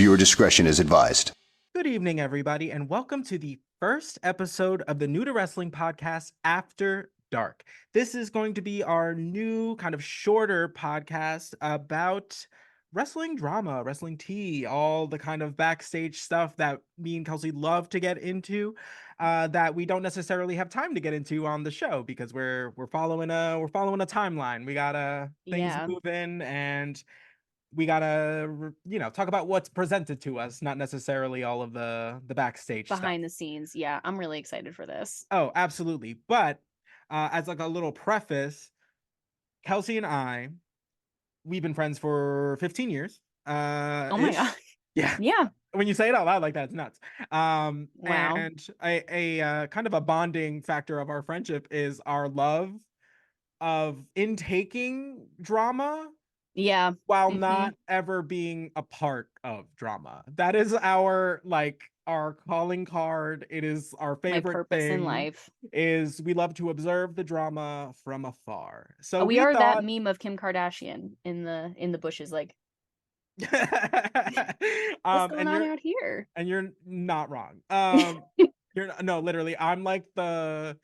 Viewer discretion is advised. Good evening, everybody, and welcome to the first episode of the New to Wrestling podcast, After Dark. This is going to be our new kind of shorter podcast about wrestling drama, wrestling tea, all the kind of backstage stuff that me and Kelsey love to get into, that we don't necessarily have time to get into on the show because we're following a timeline. We got things moving, and we gotta talk about what's presented to us, not necessarily all of the backstage behind stuff. the scenes. Yeah, I'm really excited for this. Oh, absolutely. But as like a little preface, Kelsey and I, we've been friends for 15 years. Oh my god. Yeah. When you say it out loud like that, it's nuts. Wow. And a kind of a bonding factor of our friendship is our love of intaking drama. Yeah. While not ever being a part of drama. That is our calling card. It is our favorite My purpose thing in life. is we love to observe the drama from afar. So we are that meme of Kim Kardashian in the bushes, like what's going on out here? And you're not wrong. Literally, I'm like the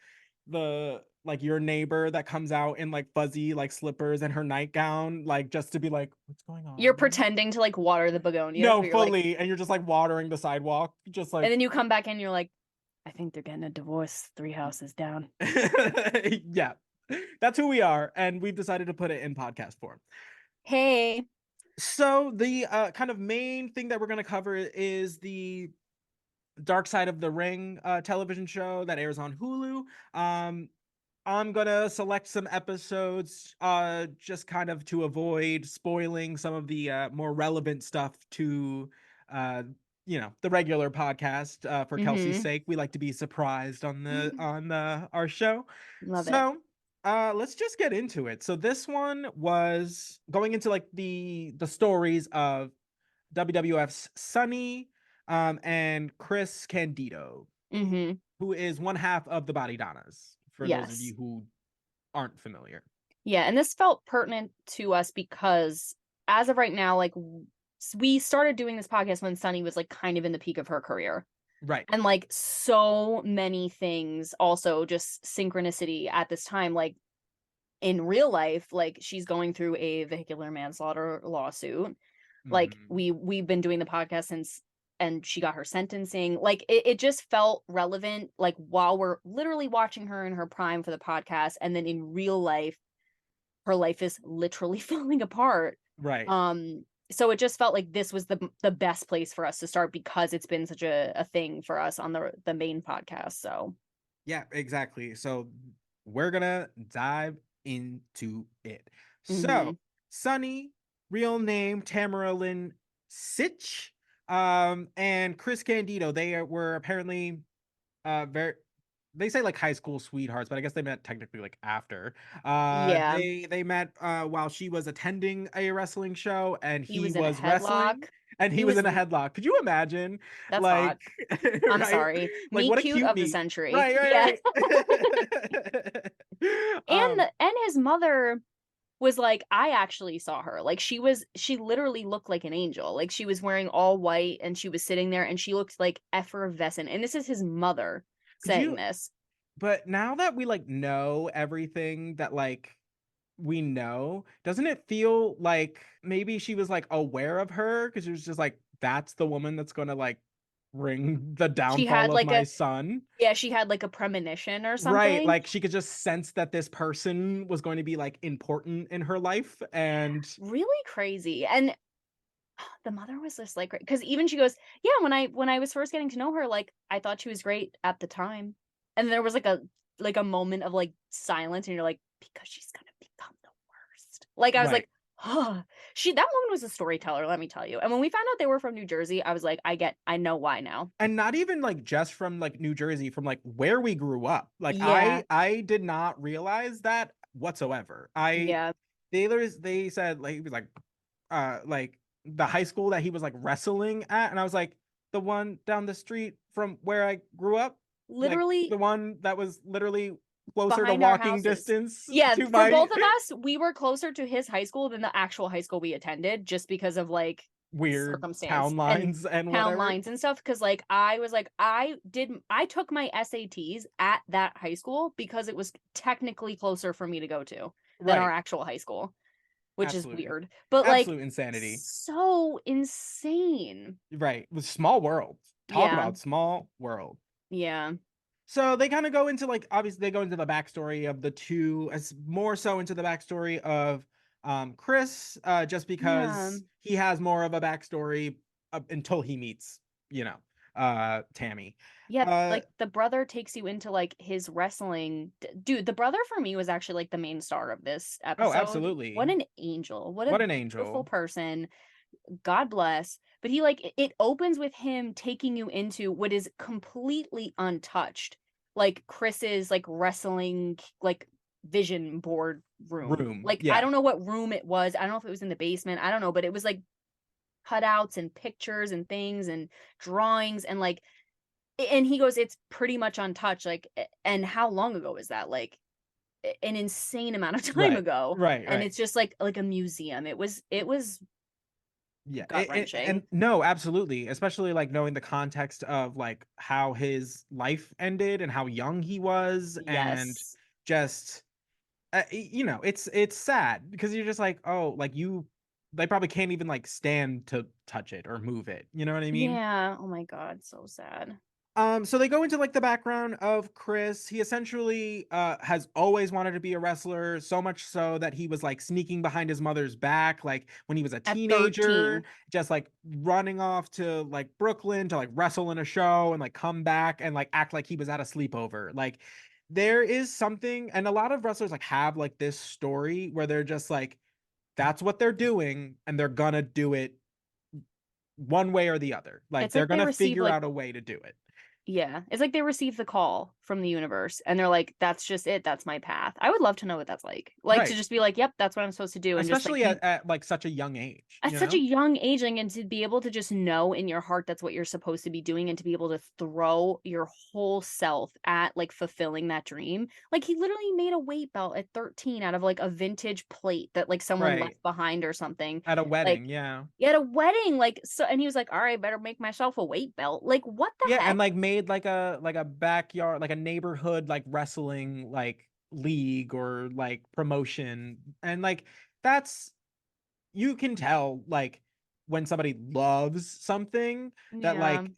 like your neighbor that comes out in like fuzzy like slippers and her nightgown, like just to be like, what's going on? You're pretending to like water the begonias. No, fully, like... and you're just like watering the sidewalk, just like. And then you come back and you're like, I think they're getting a divorce 3 houses down. Yeah, that's who we are, and we've decided to put it in podcast form. Hey. So the kind of main thing that we're going to cover is the Dark Side of the Ring television show that airs on Hulu. I'm gonna select some episodes just kind of to avoid spoiling some of the more relevant stuff to the regular podcast for Kelsey's sake. We like to be surprised on our show. Love it. So let's just get into it. So this one was going into like the stories of WWF's Sunny and Chris Candito, who is one half of the Body Donnas. For those of you who aren't familiar. Yeah, and this felt pertinent to us because as of right now, like we started doing this podcast when Sunny was like kind of in the peak of her career. Right. And like so many things also just synchronicity at this time, like in real life, like she's going through a vehicular manslaughter lawsuit. Like we've been doing the podcast since, and she got her sentencing. Like it just felt relevant, like while we're literally watching her in her prime for the podcast, and then in real life her life is literally falling apart. Right. So it just felt like this was the best place for us to start because it's been such a thing for us on the main podcast. So yeah, exactly. So we're gonna dive into it. So Sunny, real name Tamara Lynn Sitch, and Chris Candito, they were apparently they say like high school sweethearts, but I guess they met technically like after. They met while she was attending a wrestling show, and he was wrestling, and he was in a headlock. Could you imagine? That's like hot. I'm right? sorry. Like, Me what a cute cute of meet. the century. Right. And his mother was like, I actually saw her. Like she literally looked like an angel. Like she was wearing all white and she was sitting there and she looked like effervescent. And this is his mother saying this. But now that we like know everything that like we know, doesn't it feel like maybe she was like aware of her? Because she was just like, that's the woman that's gonna like bring the downfall of my son. Yeah, she had like a premonition or something. Right, like she could just sense that this person was going to be like important in her life, and really crazy. And the mother was just like, because even she goes, yeah, when I was first getting to know her, like I thought she was great at the time. And there was like a moment of like silence, and you're like, because she's gonna become the worst. Like I was like, oh, that woman was a storyteller, let me tell you. And when we found out they were from New Jersey, I was like, I know why now. And not even like just from like New Jersey, from like where we grew up. Like I did not realize that whatsoever. They said like he was like the high school that he was like wrestling at, and I was like, the one down the street from where I grew up. Literally like, the one that was literally closer to walking distance. Yeah, for both of us, we were closer to his high school than the actual high school we attended, just because of like weird circumstance town and lines and town whatever. lines and stuff, because like I was like I took my SATs at that high school because it was technically closer for me to go to than our Right. actual high school, which is Absolutely. weird, but like Absolute insanity. so insane. Right. With small world. Talk Yeah, about small world. yeah, So they kind of go into like obviously they go into the backstory of the two, as more so into the backstory of Chris, just yeah. because he has more of a backstory until he meets, you know, Tammy. Yeah, Uh like the brother takes you into like his wrestling. Dude, the brother for me was actually like the main star of this oh, episode. What absolutely. an angel. What What a an beautiful angel. person. God bless. But he like it opens with him taking you into what is completely untouched. Like Chris's like wrestling like vision board room. Room. Like I Yeah. don't know what room it was. I don't know if it was in the basement. I don't know, but it was like cutouts and pictures and things and drawings and like and he goes, "It's pretty much untouched." Like, and how long ago is that? Like, an insane amount of time Right. ago. Right. And Right. it's just like a museum. It was Yeah, gut and wrenching. no, absolutely, especially like knowing the context of like how his life ended and how young he was, and Yes. just you know, it's sad because you're just like, oh, like they probably can't even like stand to touch it or move it. You know what I mean? Yeah. Oh my God. So sad. So they go into like the background of Chris. He essentially has always wanted to be a wrestler, so much so that he was like sneaking behind his mother's back, like when he was a At teenager, 13. just like running off to like Brooklyn to like wrestle in a show and like come back and like act like he was at a sleepover. Like there is something, and a lot of wrestlers like have like this story where they're just like, that's what they're doing, and they're gonna do it one way or the other. Like It's they're like they gonna receive figure like out a way to do it. yeah, it's like they receive the call from the universe and they're like, that's just it. That's my path. I would love to know what that's like. Like to Right. just be like, yep, that's what I'm supposed to do. And just like Especially at like such a young age, at you such a know? young age and to be able to just know in your heart that's what you're supposed to be doing and to be able to throw your whole self at like fulfilling that dream. Like he literally made a weight belt at 13 out of like a vintage plate that like someone Right. left behind or something. At a Like wedding, yeah. at a wedding, like so, and he was like, all right, better make myself a weight belt. Like what the Yeah, and heck? like made like a backyard, like a neighborhood like wrestling like league or like promotion. And like that's, you can tell like when somebody loves something that Yeah. like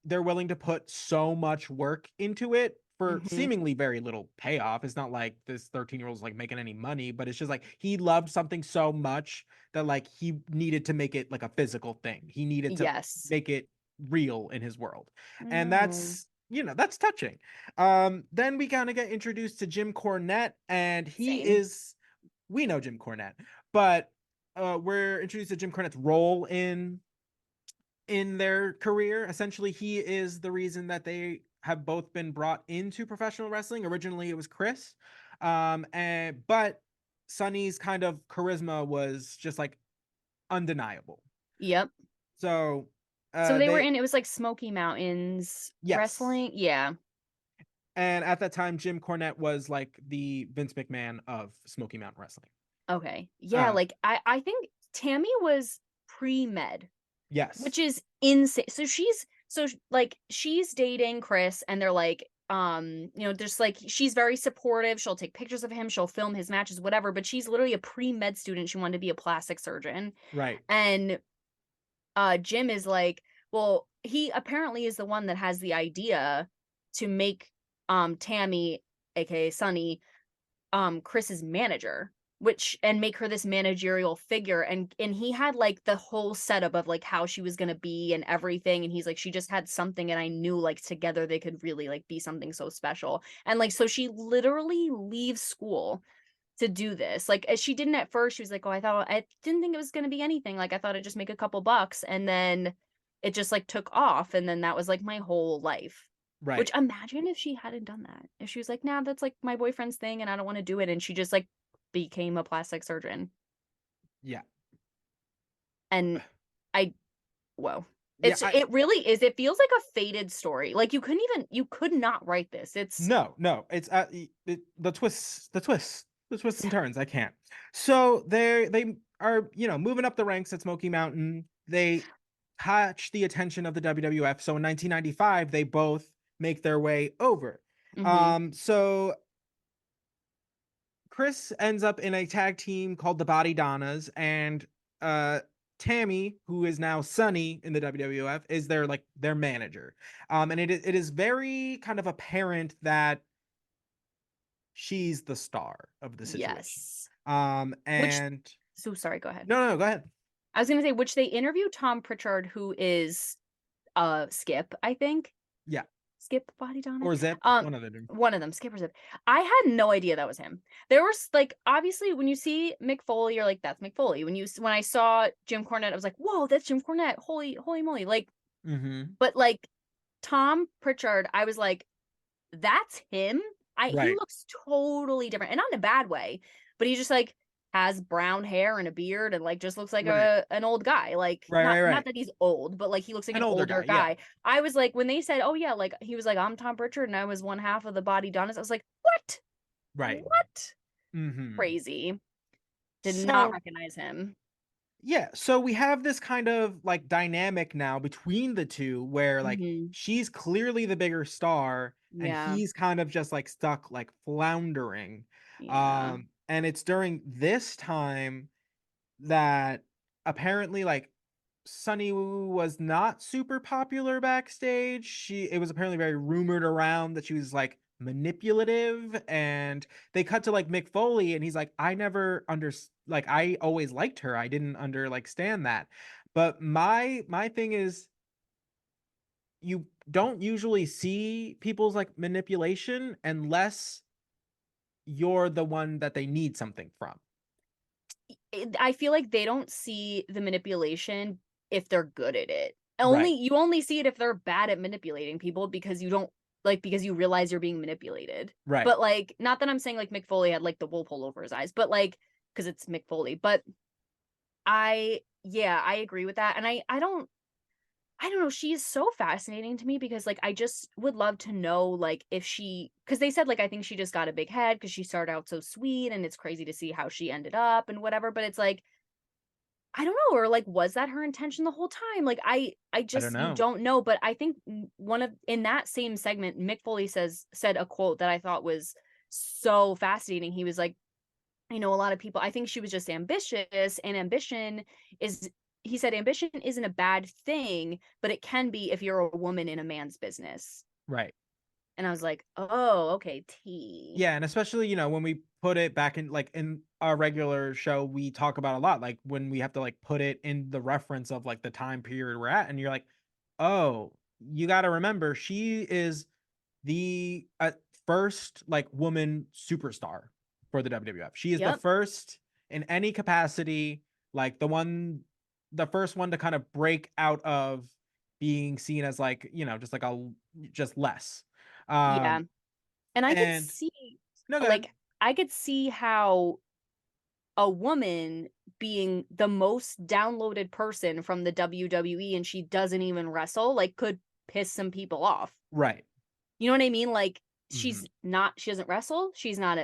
they're willing to put so much work into it for Hmm. seemingly very little payoff. It's not like this 13-year-old is like making any money, but it's just like he loved something so much that like he needed to make it like a physical thing. He needed to Yes. make it real in his world. I And know. that's, you know, that's touching. Then we kind of get introduced to Jim Cornette, and he Same. is, we know Jim Cornette, but we're introduced to Jim Cornette's role in their career. Essentially, he is the reason that they have both been brought into professional wrestling. Originally, it was Chris, and but Sonny's kind of charisma was just like undeniable. Yep. So, So they were they in it was like Smoky Mountains yes, wrestling. Yeah. and at that time, Jim Cornette was like the Vince McMahon of Smoky Mountain Wrestling. Okay. Yeah, Uh, like I think Tammy was pre-med, which yes, is insane. So like she's dating Chris and they're like just like she's very supportive. She'll take pictures of him, she'll film his matches, whatever, but she's literally a pre-med student. She wanted to be a plastic surgeon. right, And Jim is like, well, he apparently is the one that has the idea to make Tammy, aka Sunny, Chris's manager, which and make her this managerial figure. And he had like the whole setup of like how she was gonna be and everything. And he's like, she just had something, and I knew like together they could really like be something so special. And like so she literally leaves school to do this. Like as she didn't at first, she was like, "Oh, I didn't think it was going to be anything. Like I thought I'd just make a couple bucks." And then it just like took off, and then that was like my whole life. Which right, imagine if she hadn't done that. If she was like, "Nah, that's like my boyfriend's thing and I don't want to do it." And she just like became a plastic surgeon. yeah, And I whoa. yeah. It really is. It feels like a fated story. Like you could not write this. It's No, it's the twists and turns. I can't. So they are, you know, moving up the ranks at Smoky Mountain. they catch the attention of the WWF. So in 1995, they both make their way over. So Chris ends up in a tag team called the Body Donnas, and Tammy, who is now Sunny in the WWF, is their manager. And it is very kind of apparent that she's the star of the situation. Yes. And so sorry, go ahead. No, go ahead. I was gonna say, which they interview Tom Pritchard, who is Skip, I think. Yeah. Skip Body Donna? Or Zip, one of them. One of them, Skip or Zip. I had no idea that was him. There was like, obviously when you see Mick Foley, you're like, that's Mick Foley. When I saw Jim Cornette, I was like, whoa, that's Jim Cornette. Holy moly. Like, but like Tom Pritchard, I was like, that's him. He looks totally different, and not in a bad way, but he just like has brown hair and a beard and like just looks like an old guy. Like not that he's old, but like he looks like an older guy. Yeah. I was like, when they said, oh yeah, like he was like, I'm Tom Pritchard and I was one half of the Body Donnas, I was like, what? What? Crazy. Did not recognize him. Yeah, so we have this kind of like dynamic now between the two where like she's clearly the bigger star and he's kind of just like stuck like floundering. And it's during this time that apparently like Sunny was not super popular backstage. It was apparently very rumored around that she was like manipulative, and they cut to like Mick Foley and he's like, I never like I always liked her. I didn't understand that. But my thing is, you don't usually see people's like manipulation unless you're the one that they need something from. I feel like they don't see the manipulation if they're good at it. You only see it if they're bad at manipulating people, because you don't because you realize you're being manipulated. Right. But like, not that I'm saying like Mick Foley had like the wool pull over his eyes, but like, because it's Mick Foley. But I agree with that. And I don't know. She is so fascinating to me because like, I just would love to know like if because they said like, I think she just got a big head because she started out so sweet and it's crazy to see how she ended up and whatever. But it's like, I don't know, or like, was that her intention the whole time? Like, I just don't know. But I think in that same segment, Mick Foley said a quote that I thought was so fascinating. He was like, a lot of people, I think she was just ambitious, and he said, ambition isn't a bad thing, but it can be if you're a woman in a man's business. Right. And I was like, oh, okay, T. Yeah, and especially, when we put it back in like in our regular show, we talk about a lot, like when we have to like put it in the reference of like the time period we're at, and you're like, oh, you got to remember she is the first like woman superstar for the WWF. She is the first in any capacity, like the first one to kind of break out of being seen as like, just less. And I could see I could see how a woman being the most downloaded person from the WWE and she doesn't even wrestle, like, could piss some people off. Right. You know what I mean? Like, she doesn't wrestle. She's not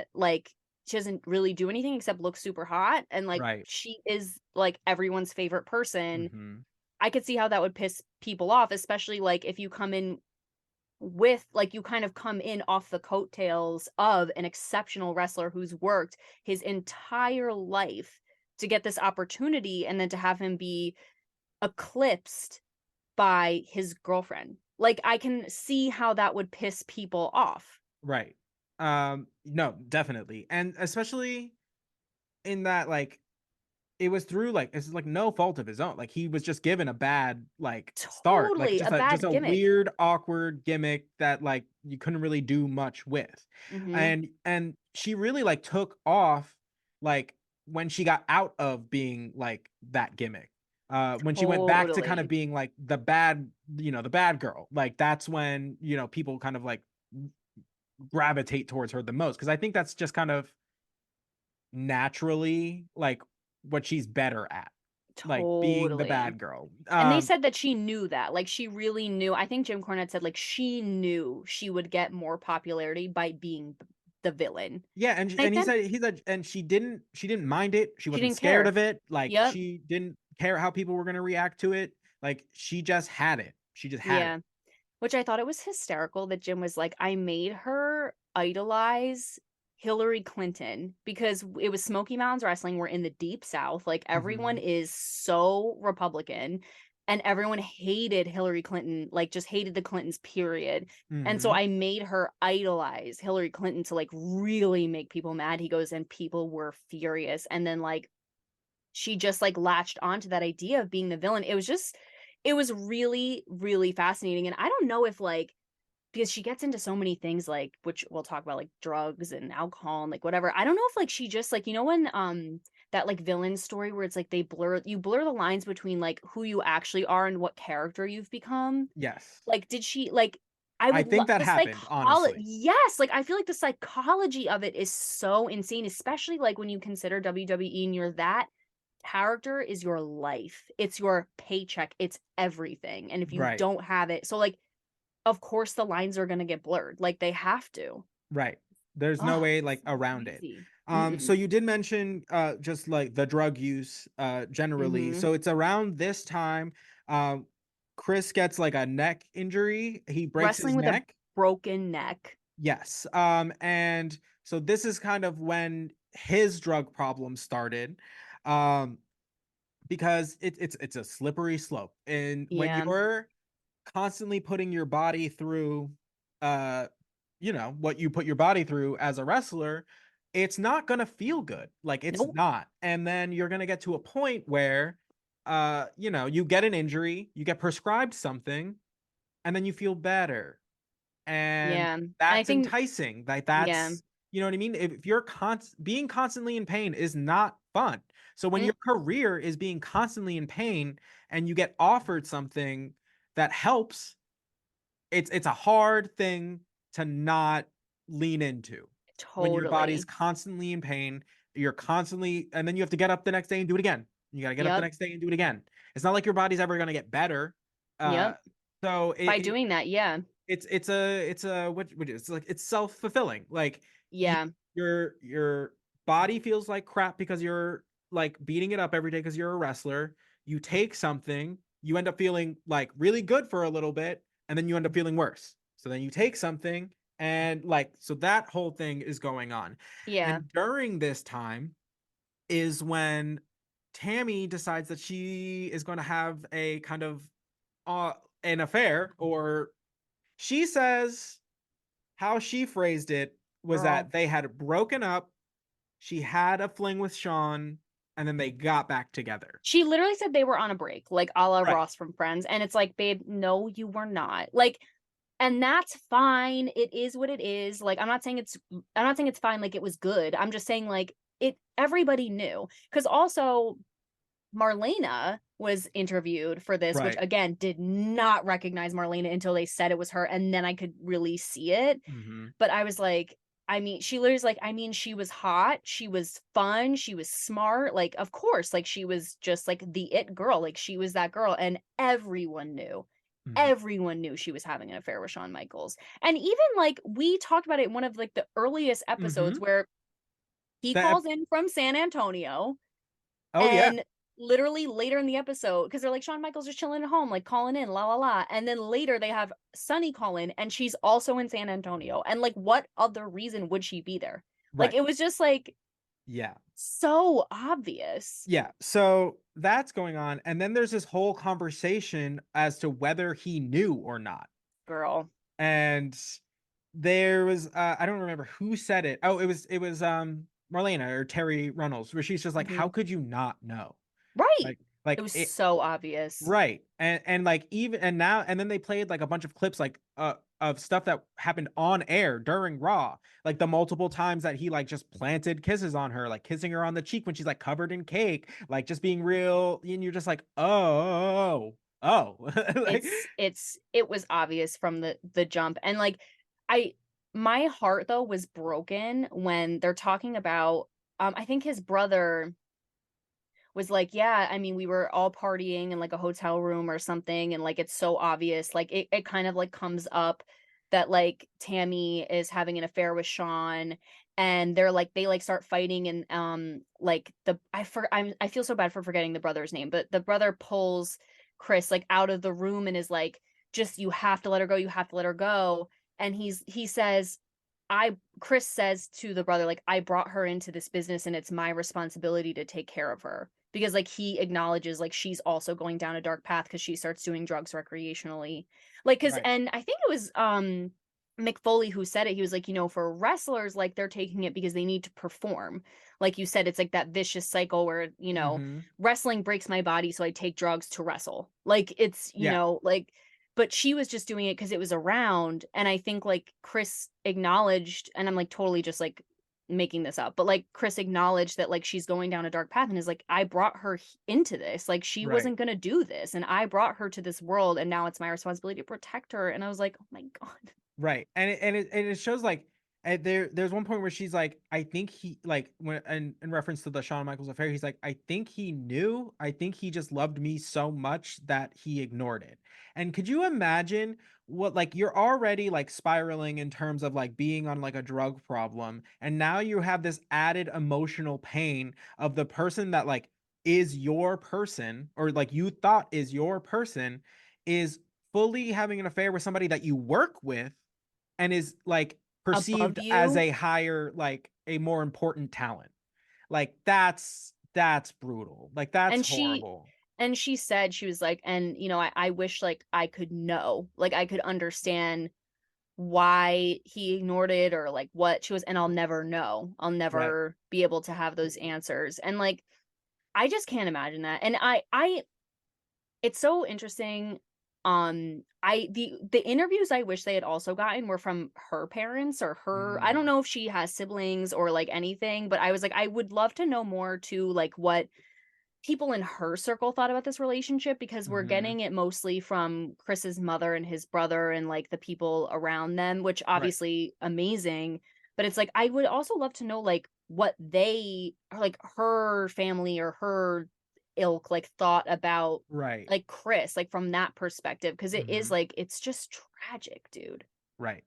she doesn't really do anything except look super hot. And like, she is like everyone's favorite person. I could see how that would piss people off, especially like if you come in with like, you kind of come in off the coattails of an exceptional wrestler who's worked his entire life to get this opportunity, and then to have him be eclipsed by his girlfriend. Like, I can see how that would piss people off. Right. No, definitely. And especially in that, like, it was through like, it's like no fault of his own. Like, he was just given a bad like start, like just a weird, awkward gimmick that like you couldn't really do much with. And she really like took off like when she got out of being like that gimmick. When she went back to kind of being like the bad girl, like that's when, people kind of like gravitate towards her the most, because I think that's just kind of naturally like what she's better at. Like being the bad girl. And they said that she knew that. Like, she really knew. I think Jim Cornette said like she knew she would get more popularity by being the villain. Yeah, and he said and she didn't mind it. She wasn't scared of it. Like, she didn't care how people were going to react to it. Like, she just had it. She just had it. Yeah. Which I thought it was hysterical that Jim was like, I made her idolize Hillary Clinton because it was Smoky Mountains Wrestling. We're in the deep South. Like, everyone Mhm. is so Republican and everyone hated Hillary Clinton, like, just hated the Clintons, period. And so Mhm. I made her idolize Hillary Clinton to like really make people mad. He goes, and people were furious. And then like she just like latched onto that idea of being the villain. It was really, really fascinating. And I don't know if like, because she gets into so many things like, which we'll talk about, like drugs and alcohol and like whatever. I don't know if like she just like, you know, when that like villain story where it's like you blur the lines between like who you actually are and what character you've become. Yes. Like, did she like, I I would think love that the happened, psychology. honestly. Yes, like I feel like the psychology of it is so insane, especially like when you consider WWE and you're that character is your life. It's your paycheck. It's everything. And if you Right. don't have it, so like of course the lines are going to get blurred. Like they have to. Right. There's no Oh, way like so around it. crazy. So Mm-mm. you did mention just like the drug use generally. Mhm. So it's around this time um Chris gets like a neck injury. He breaks his Wrestling with a neck. broken neck. Yes. And so this is kind of when his drug problem started. Um because it's a slippery slope. And when Yeah. you're constantly putting your body through uh what you put your body through as a wrestler, it's not going to feel good. Like, it's Nope. not. And then you're going to get to a point where you get an injury, you get prescribed something, and then you feel better. And Yeah. And I that's think enticing. Like, yeah. that's, you know what I mean? If you're being constantly in pain is not fun. So when Mm, your career is being constantly in pain and you get offered something that helps, it's a hard thing to not lean into when your body's totally. constantly in pain. You're constantly, and then you have to get up the next day and do it again. You got to get up the Yep. next day and do it again. It's not like your body's ever going to get better. Uh, Yep. so By doing that, yeah. it's what it's like, it's self-fulfilling. Like, you, Yeah. your body feels like crap because you're like beating it up every day because you're a wrestler. You take something, you end up feeling like really good for a little bit, and then you end up feeling worse. So then you take something, and like, so that whole thing is going on. Yeah. And during this time is when Tammy decides that she is going to have a kind of uh an affair, or she says how she phrased it was Girl. that they had broken up, she had a fling with Sean, and then they got back together. She literally said they were on a break, like a la Right. Ross from Friends. And it's like, babe, no, you were not. Like, and that's fine. It is what it is. Like, I'm not saying it's fine, like it was good. I'm just saying like it everybody knew. Because also Marlena was interviewed for this, which Right. again did not recognize Marlena until they said it was her, and then I could really see it. Mm-hmm. But I was like, I mean, she literally was like, I mean, she was hot, she was fun, she was smart. Like, of course, like she was just like the it girl, like she was that girl, and everyone knew. Mm-hmm. Everyone knew she was having an affair with Shawn Michaels. And even like we talked about it in one of like the earliest Mm-hmm. episodes where he That. calls in from San Antonio Oh yeah. and literally later in the episode, because they're like, Shawn Michaels just chilling at home, like calling in, la la la. And then later they have Sunny call in, and she's also in San Antonio. And like, what other reason would she be there? Like, Right. it was just like Yeah. so obvious. Yeah. So that's going on, and then there's this whole conversation as to whether he knew or not. Girl. And there was I don't remember who said it. Oh, it was Marlena or Terry Runnels, where she's just like, how Mhm. could you not know? Right. Like It was it. so obvious. Right. And like, even, and now, and then they played like a bunch of clips, like of stuff that happened on air during Raw, like the multiple times that he like just planted kisses on her, like kissing her on the cheek when she's like covered in cake, like just being real, and you're just like, oh. Like, It was obvious from the jump. And like I my heart though was broken when they're talking about I think his brother was like, yeah, I mean, we were all partying in like a hotel room or something, and like it's so obvious. Like it kind of like comes up that like Tammy is having an affair with Sean, and they're like they like start fighting, and like I feel so bad for forgetting the brother's name, but the brother pulls Chris like out of the room and is like, just you have to let her go, you have to let her go. And he says, Chris says to the brother, like, I brought her into this business and it's my responsibility to take care of her. Because like he acknowledges like she's also going down a dark path because she starts doing drugs recreationally. Like, cause Right. and I think it was Mick Foley who said it. He was like, for wrestlers, like they're taking it because they need to perform. Like you said, it's like that vicious cycle where, Mm-hmm. wrestling breaks my body, so I take drugs to wrestle. Like it's, Yeah. like, but she was just doing it because it was around. And I think like Chris acknowledged, and I'm like totally just like making this up, but like Chris acknowledged that like she's going down a dark path and is like, I brought her into this. Like she Right. wasn't going to do this. And I brought her to this world. And now it's my responsibility to protect her. And I was like, oh my God. Right. And it shows like there's one point where she's like, I think he like when in reference to the Shawn Michaels affair, he's like, I think he knew. I think he just loved me so much that he ignored it. And could you imagine what like you're already like spiraling in terms of like being on like a drug problem, and now you have this added emotional pain of the person that like is your person, or like you thought is your person, is fully having an affair with somebody that you work with and is like Above perceived as you. a higher, like a more important talent. Like that's brutal. Like that's And she horrible. and she said, she was like, and I wish like I could know, like I could understand why he ignored it, or like what she was, and I'll never know. I'll Right. never be able to have those answers. And like I just can't imagine that. And I it's so interesting. The interviews I wish they had also gotten were from her parents or her. I don't Mm, know if she has siblings or like anything, but I was like, I would love to know more too, like what people in her circle thought about this relationship, because we're mm-hmm. getting it mostly from Chris's mother and his brother and like the people around them, which Right. obviously amazing. But it's like I would also love to know like what they or like her family or her ilk like thought about Right. like Chris, like from that perspective, because it is Mm-hmm. like it's just tragic, dude. Right.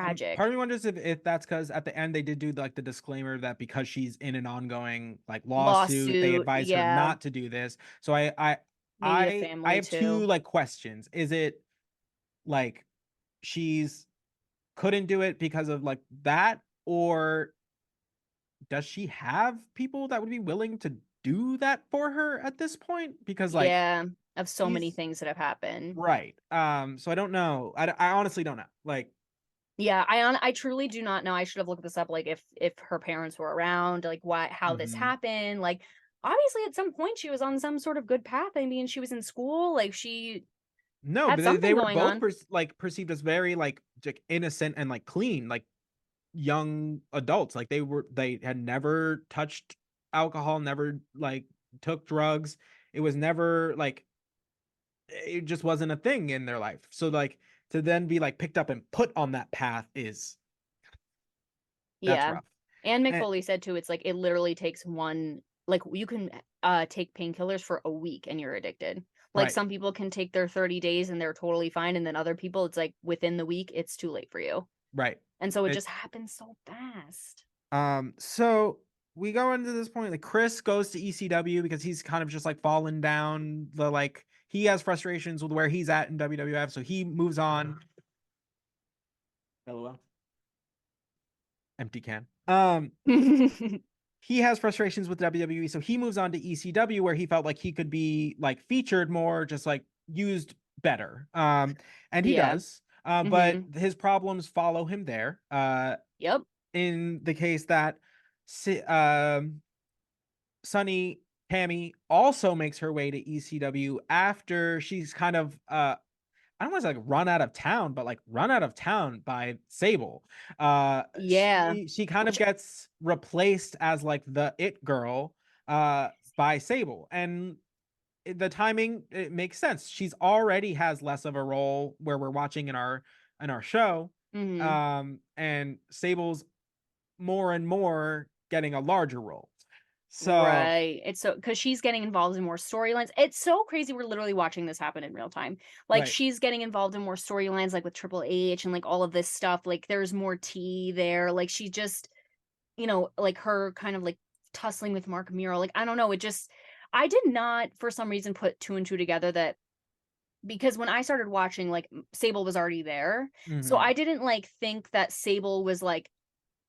Part Tragic. of me wonders if that's because at the end they did do like the disclaimer that because she's in an ongoing like lawsuit, they Lawsuit, advise her yeah, not to do this. So I maybe the I family have two too. like questions. Is it like she's couldn't do it because of like that, or does she have people that would be willing to do that for her at this point? Because like Yeah, of so many she's things that have happened. right. So I don't know. I honestly don't know. Like, Yeah, I truly do not know. I should have looked this up, like if her parents were around, like why how this mhm. happened. Like obviously at some point she was on some sort of good path. I mean, she was in school, like she No, had but they something were going both on. like perceived as very like innocent and like clean, like young adults. Like they had never touched alcohol, never like took drugs. It was never like it just wasn't a thing in their life. So like to then be like picked up and put on that path is that's Yeah. rough. And Mick And Foley said too, it's like it literally takes one, like you can take painkillers for a week and you're addicted. Like right, some people can take their 30 days and they're totally fine, and then other people it's like within the week it's too late for you. right. And so it It just happens so fast. so we go into this point like Chris goes to ECW because he's kind of just like fallen down the like he has frustrations with where he's at in WWF, so he moves on. LOL. Empty can. He has frustrations with WWE, so he moves on to ECW where he felt like he could be like featured more, just like used better. And he Yeah. does. But Mhm. his problems follow him there. Yep. In the case that Sunny Tammy also makes her way to ECW after she's kind of I don't want to say like run out of town, but like run out of town by Sable. Yeah. She kind of Which gets replaced as like the it girl by Sable. And the timing, it makes sense. She's already has less of a role where we're watching in our show. mhm. And Sable's more and more getting a larger role. So Right. It's so because she's getting involved in more storylines. It's so crazy. We're literally watching this happen in real time. Like right. she's getting involved in more storylines, like with Triple H and like all of this stuff. Like there's more tea there. Like she just you know, like her kind of like tussling with Mark Muro. Like, I don't know. I did not for some reason put two and two together that because when I started watching, like Sable was already there. So Mhm. I didn't like think that Sable was like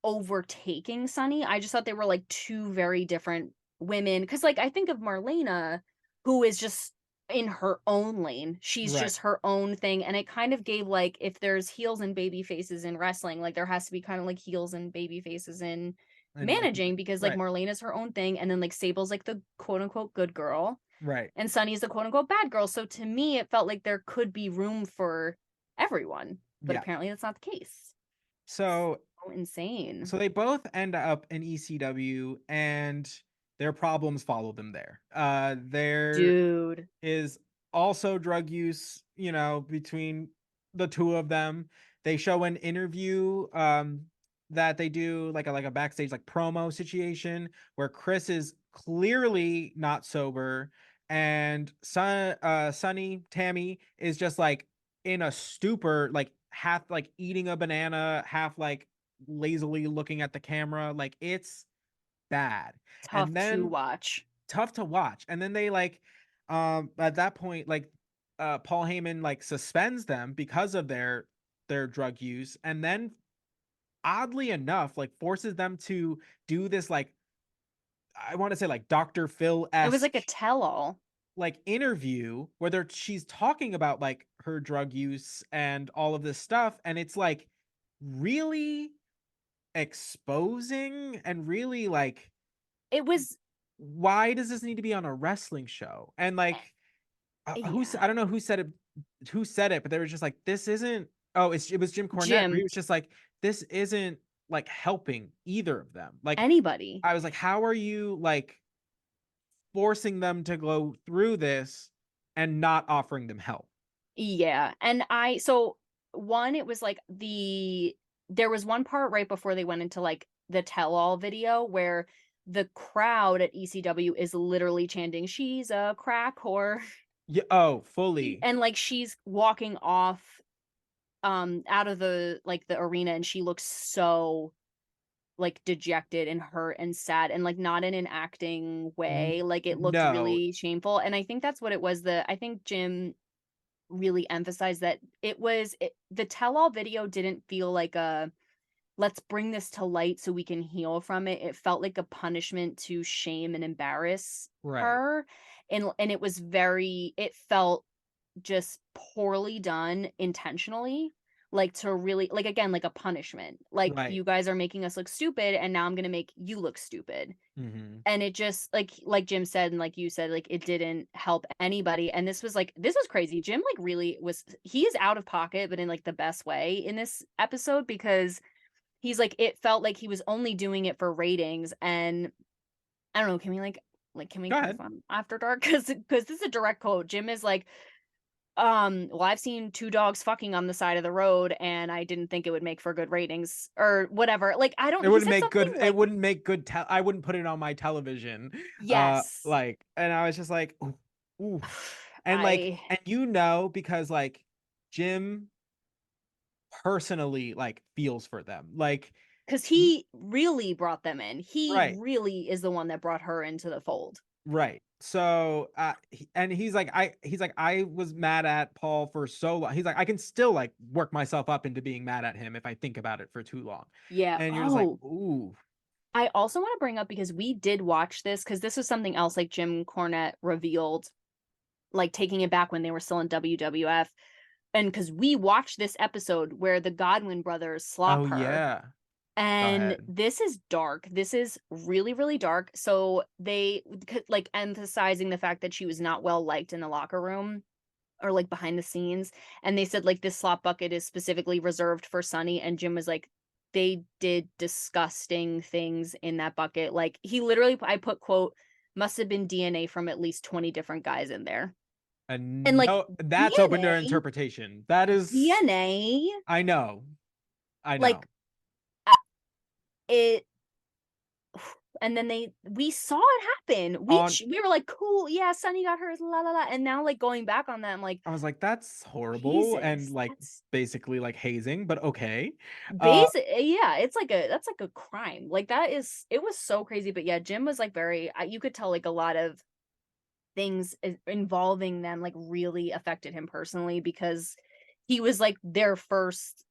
overtaking Sunny. I just thought they were like two very different women. Cause like I think of Marlena, who is just in her own lane. She's Right. just her own thing. And it kind of gave like if there's heels and baby faces in wrestling, like there has to be kind of like heels and baby faces in And like managing because like right. Marlena's her own thing. And then like Sable's like the quote unquote good girl. Right. And Sunny's the quote unquote bad girl. So to me, it felt like there could be room for everyone. But Yeah. apparently that's not the case. So So insane. so they both end up in ECW and their problems follow them there. There Dude. is also drug use, you know, between the two of them. They show an interview that they do like a backstage like promo situation where Chris is clearly not sober and Sunny Tammy is just like in a stupor, like half like eating a banana, half like lazily looking at the camera. Like it's bad. Tough And to then watch. tough to watch. And then they like at that point like Paul Heyman like suspends them because of their drug use and then oddly enough like forces them to do this like I want to say like Dr. It was like Phil-esque a tell-all. like interview where she's talking about like her drug use and all of this stuff and it's like really exposing and really like It was why does this need to be on a wrestling show? And like, yeah. I don't know who said it, but they were just like, this isn't. Oh, it was Jim Cornette. Where he Jim, was just like, this isn't like helping either of them. Like, anybody. I was like, how are you like forcing them to go through this and not offering them help? Yeah. And so one, it was like there was one part right before they went into like the tell-all video where the crowd at ECW is literally chanting, "She's a crack whore." Yeah. Oh, fully. And like she's walking off out of the arena and she looks so like dejected and hurt and sad and like not in an acting way. Like it looked No. really shameful. And I think that's what it was. I think Jim really emphasized that the tell-all video didn't feel like a let's bring this to light so we can heal from it. It felt like a punishment to shame and embarrass Right. her. And it felt just poorly done intentionally, like to really like again like a punishment, like Right. you guys are making us look stupid and now I'm gonna make you look stupid. Mm-hmm. And it just like Jim said and like you said, like it didn't help anybody. And this was crazy. Jim like really was he is out of pocket but in like the best way in this episode because he's like it felt like he was only doing it for ratings. And I don't know, can we can we Go riff ahead. on After Dark? Because this is a direct quote. Jim is like, well, I've seen two dogs fucking on the side of the road and I didn't think it would make for good ratings or whatever. Like, I don't, It he wouldn't said make something good. It like, wouldn't make good. I wouldn't put it on my television. yes, Like, and I was just like, ooh, ooh. And like, I, and you know, because like Jim personally like feels for them. Like, because he, he really brought them in. He right, really is the one that brought her into the fold. right. So, and he's like, I was mad at Paul for so long. He's like, I can still like work myself up into being mad at him if I think about it for too long. Yeah. And you're just like, Oh, ooh, I also want to bring up because we did watch this because this was something else like Jim Cornette revealed, like taking it back when they were still in WWF. And because we watched this episode where the Godwin brothers oh slop her. yeah. Go And ahead. this is dark. This is really, really dark. So they like emphasizing the fact that she was not well liked in the locker room or like behind the scenes. And they said like this slop bucket is specifically reserved for Sunny. And Jim was like, they did disgusting things in that bucket. Like he literally, I put quote, must have been DNA from at least 20 different guys in there. And And like no, that's open to DNA, interpretation. That is, DNA, I know, I know. like it and then we saw it happen. We were like, cool, yeah, Sunny got hers, la la la. And now like going back on that, I'm like, I was like, that's horrible and Jesus, like that's basically like hazing, but okay. basic. Yeah, it's like that's like a crime. Like that is, it was so crazy. But yeah, Jim was like very, you could tell like a lot of things involving them like really affected him personally, because he was like their first,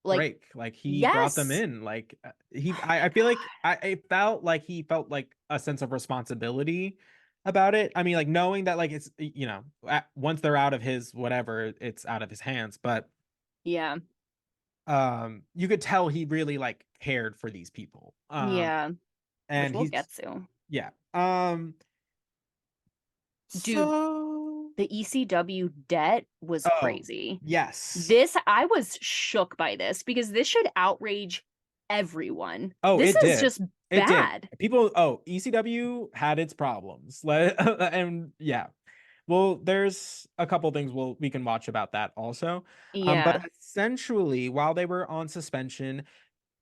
like, Break, like he brought them yes. in, like he Oh my I feel like God. I felt like he felt like a sense of responsibility about it. I mean, like knowing that like it's, you know, once they're out of his whatever, it's out of his hands, but Yeah. you could tell he really like cared for these people. Yeah. Which And we'll he's, get to. yeah. Dude, So the ECW debt was oh, crazy. yes. This, I was shook by this because this should outrage everyone. Oh, This it is did. just It did. bad. People, oh, ECW had its problems. And yeah. Well, there's a couple things we can watch about that also. But Yeah. essentially, while they were on suspension,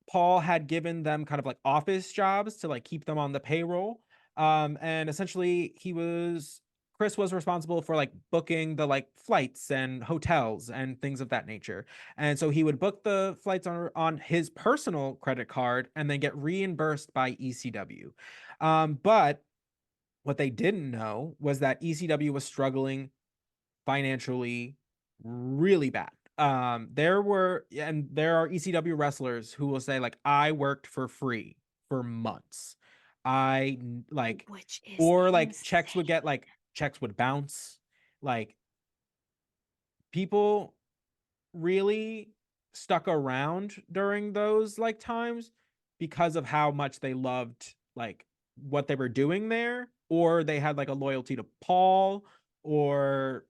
Paul had given them kind of like office jobs to like keep them on the payroll. And essentially Chris was responsible for like booking the like flights and hotels and things of that nature. And so he would book the flights on his personal credit card and then get reimbursed by ECW. But what they didn't know was that ECW was struggling financially really bad. There are ECW wrestlers who will say like, I worked for free for months. I like, Which is or like insane. checks would bounce. Like people really stuck around during those like times because of how much they loved like what they were doing there, or they had like a loyalty to Paul, or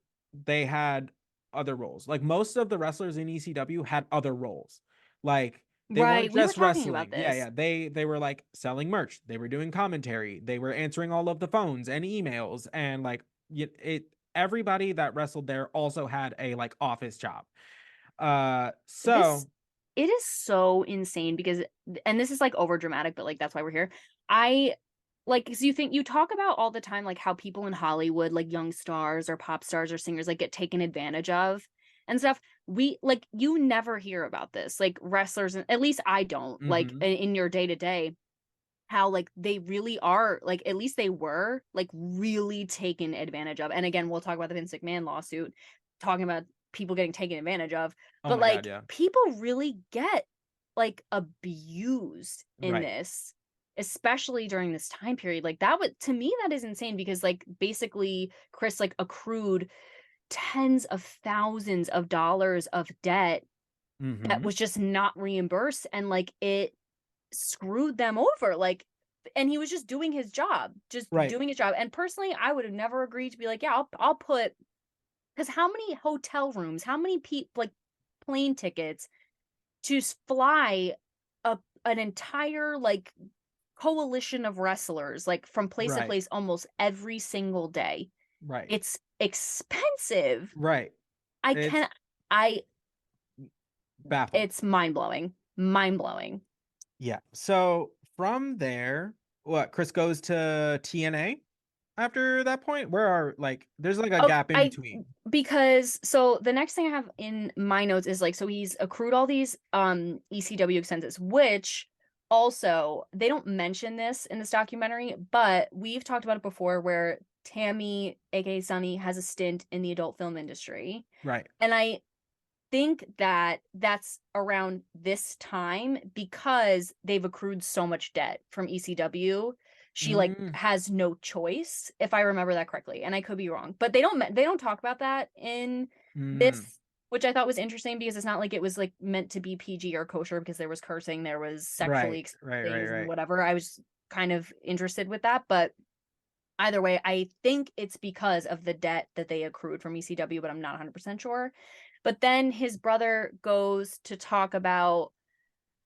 they had other roles. Like most of the wrestlers in ECW had other roles. Like they weren't Right. We were just talking about wrestling. Yeah, this. yeah. They were like selling merch. They were doing commentary. They were answering all of the phones and emails, and like it everybody that wrestled there also had a like office job. This, So it is so insane because, and this is like over dramatic, but like that's why we're here. I like, because you talk about all the time like how people in Hollywood, like young stars or pop stars or singers, like get taken advantage of and stuff. We like, you never hear about this, like wrestlers, at least I don't, like mhm, in your day to day, how like they really are, like at least they were like really taken advantage of. And again, we'll talk about the Vince McMahon lawsuit, talking about people getting taken advantage of, oh but my god, like yeah. people really get like abused in Right. this, especially during this time period. Like that would, to me, that is insane because like basically Chris like accrued tens of thousands of dollars of debt that Mhm. was just not reimbursed, and like it screwed them over. Like, and he was just doing his job, just Right. doing his job. And personally, I would have never agreed to be like, yeah, I'll put, because how many hotel rooms, how many people, like plane tickets to fly a an entire like coalition of wrestlers like from place to Right. place almost every single day. Right. It's expensive. Right. I It's can I baffling. It's mind blowing. Mind blowing. Yeah. So from there, what, Chris goes to TNA after that point? Where are like there's like a Oh, gap in between. because so the next thing I have in my notes is like, so he's accrued all these ECW expenses, which also they don't mention this in this documentary, but we've talked about it before where Tammy, aka Sunny, has a stint in the adult film industry. Right. And I think that that's around this time because they've accrued so much debt from ECW. She like Mm, has no choice, if I remember that correctly, and I could be wrong. But they don't talk about that in mm. this, which I thought was interesting because it's not like it was like meant to be PG or kosher, because there was cursing, there was sexually Right. Right. Right. things and Right. whatever. I was kind of interested with that, but either way, I think it's because of the debt that they accrued from ECW, but I'm not 100% sure. But then his brother goes to talk about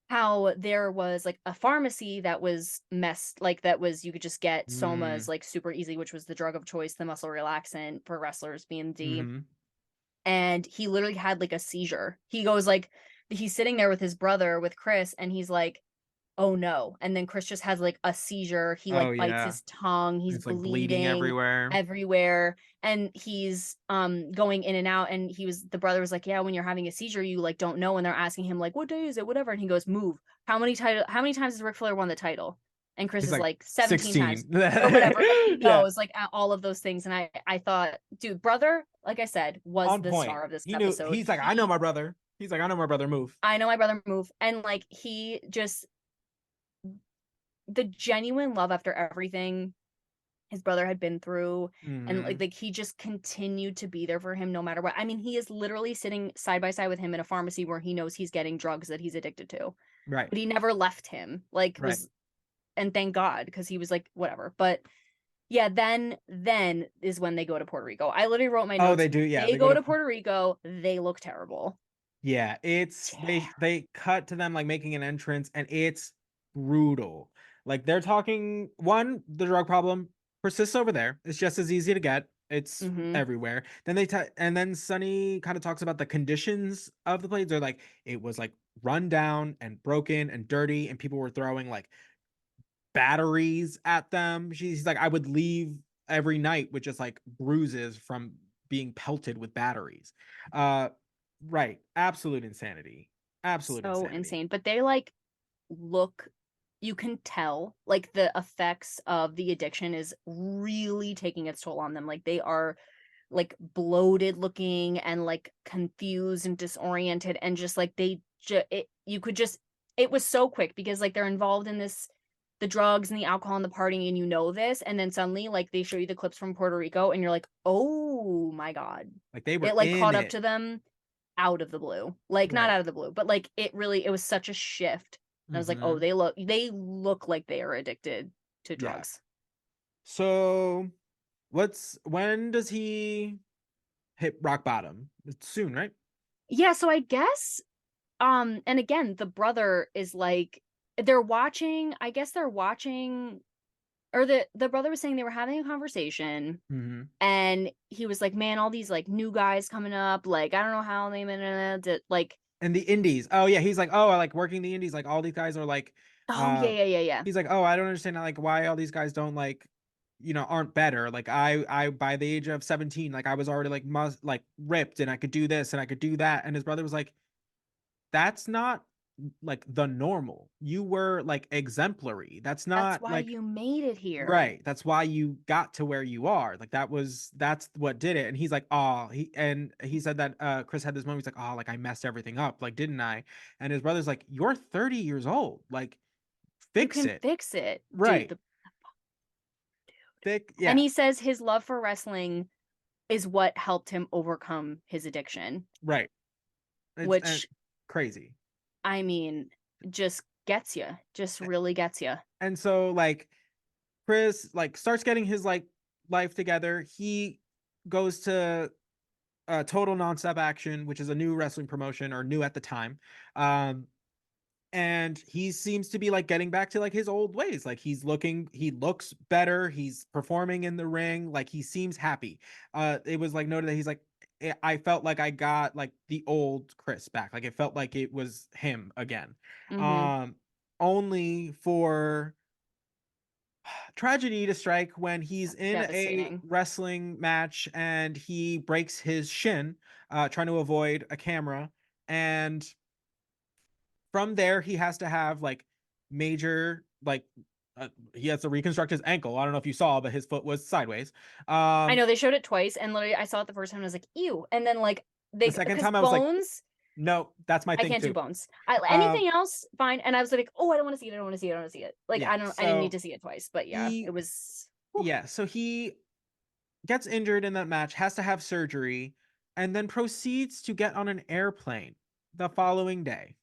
how there was like a pharmacy that was messed, like that was, you could just get somas Mm. like super easy, which was the drug of choice, the muscle relaxant for wrestlers, BMD. Mhm. And he literally had like a seizure. He goes like, he's sitting there with his brother, with Chris, and he's like, oh no. And then Chris just has like a seizure. He Oh like bites yeah. his tongue. He's It's like bleeding bleeding everywhere. everywhere. And he's going in and out. And the brother was like, yeah, when you're having a seizure, you like don't know. And they're asking him, like, what day is it? Whatever. And he goes, move. How many times has Ric Flair won the title? And Chris He's is like like 17 times 16. or whatever. Like he Yeah. knows like all of those things. And I thought, dude, brother, like I said, was On the point. star of this He knew episode. he's like, I know my brother. He's like, I know my brother move. I know my brother move. And like he just the genuine love after everything his brother had been through, and Mm-hmm. like he just continued to be there for him no matter what. I mean, he is literally sitting side by side with him in a pharmacy where he knows he's getting drugs that he's addicted to, Right. but he never left him. Like Right. was and thank God, because he was like whatever. But yeah, then is when they go to Puerto Rico. I literally wrote my Oh, notes. they do. Yeah, They they go go to to Puerto Rico. They look terrible. yeah, it's they cut to them like making an entrance and it's brutal. Like they're talking the drug problem persists over there. It's just as easy to get. It's Mm-hmm. everywhere. Then and then Sunny kind of talks about the conditions of the place. They're like it was like run down and broken and dirty and people were throwing like batteries at them. She's like I would leave every night with just like bruises from being pelted with batteries. Uh Right. Absolute insanity. Absolute So insanity. insane. But they like look, you can tell like the effects of the addiction is really taking its toll on them. Like they are like bloated looking and like confused and disoriented, and just like you could just, it was so quick because like they're involved in this, the drugs and the alcohol and the partying, and you know this, and then suddenly like they show you the clips from Puerto Rico and you're like, oh my God. Like they were It like in caught up it. to them out of the blue. Like not Right. out of the blue, but like it was such a shift. And I was like, oh, Mm-hmm. they look like they are addicted to Yeah. drugs. So when does he hit rock bottom? It's soon, right? Yeah, so I guess and again, the brother is like I guess they're watching, or the brother was saying they were having a conversation, Mm-hmm. and he was like, man, all these like new guys coming up, like I don't know how they managed it, like, And the indies. Oh yeah, he's like, oh, I like working the indies. Like all these guys are like, oh yeah, uh, yeah, yeah, yeah. he's like, oh, I don't understand like why all these guys don't like, aren't better. Like I by the age of 17, like I was already like like ripped and I could do this and I could do that. And his brother was like, that's not like the normal. You were like exemplary. That's That's not why like you made it here. right. That's why you got to where you are. Like that's what did it. And he's like, oh, he said that Chris had this moment. He's like, oh, like I messed everything up. Like, didn't I? And his brother's like, you're 30 years old. Like, You fix can it. fix it, dude. Right. And Yeah. he says his love for wrestling is what helped him overcome his addiction, Right. It's which, crazy. I mean, just gets you, just really gets you. And so like Chris like starts getting his like life together. He goes to Total Nonstop Action, which is a new wrestling promotion or new at the time. Um, and he seems to be like getting back to like his old ways. Like he looks better. He's performing in the ring. Like he seems happy. It was like noted that he's like, I felt like I got like the old Chris back. Like it felt like it was him again. Mm-hmm. Um, only for tragedy to strike when he's in a Devastating. wrestling match and he breaks his shin, trying to avoid a camera. And from there, he has to have like major, like, he has to reconstruct his ankle. I don't know if you saw, but his foot was sideways. I Um, know they showed it twice, and literally I saw it the first time and I was like, ew. And then like the they, second because time, I was like, bones, no, that's my I thing can't do too. bones. Um, Anything else, fine. And I was like, oh, I don't want to see it. I don't want to see it. I don't want to see it. Like yeah. I didn't need So to see it twice, but yeah, he, it was. Whew. yeah. So he gets injured in that match, has to have surgery, and then proceeds to get on an airplane the following day.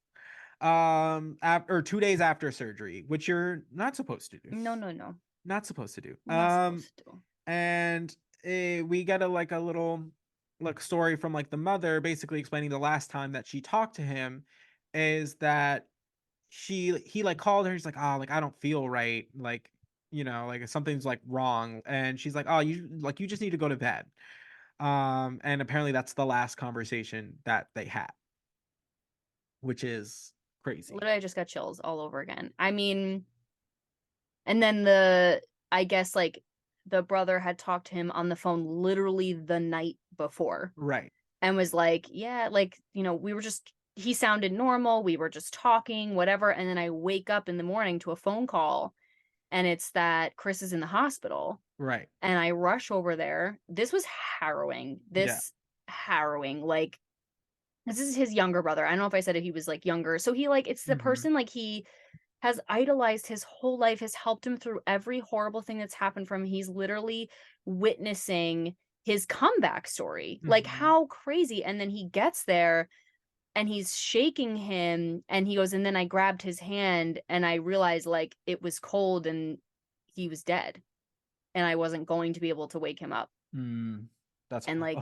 Or 2 days after surgery, which you're not supposed to do. No, no, no. Not supposed to do. You're not supposed to. And we get a little like story from like the mother basically explaining the last time that she talked to him is that he like called her. He's like, oh, like I don't feel right, like like something's like wrong, and she's like, oh, you just need to go to bed. And apparently that's the last conversation that they had, which is crazy. Literally, I just got chills all over again. I mean, and then I guess like the brother had talked to him on the phone literally the night before. Right. And was like, yeah, like, he sounded normal. We were just talking, whatever. And then I wake up in the morning to a phone call and it's that Chris is in the hospital. Right. And I rush over there. This was harrowing. Harrowing. Like, this is his younger brother. I don't know if I said if he was like younger. So he like, it's the person like he has idolized his whole life, has helped him through every horrible thing that's happened from him. He's literally witnessing his comeback story. Like, how crazy. And then he gets there and he's shaking him and he goes, and then I grabbed his hand and I realized like it was cold and he was dead and I wasn't going to be able to wake him up. That's and like,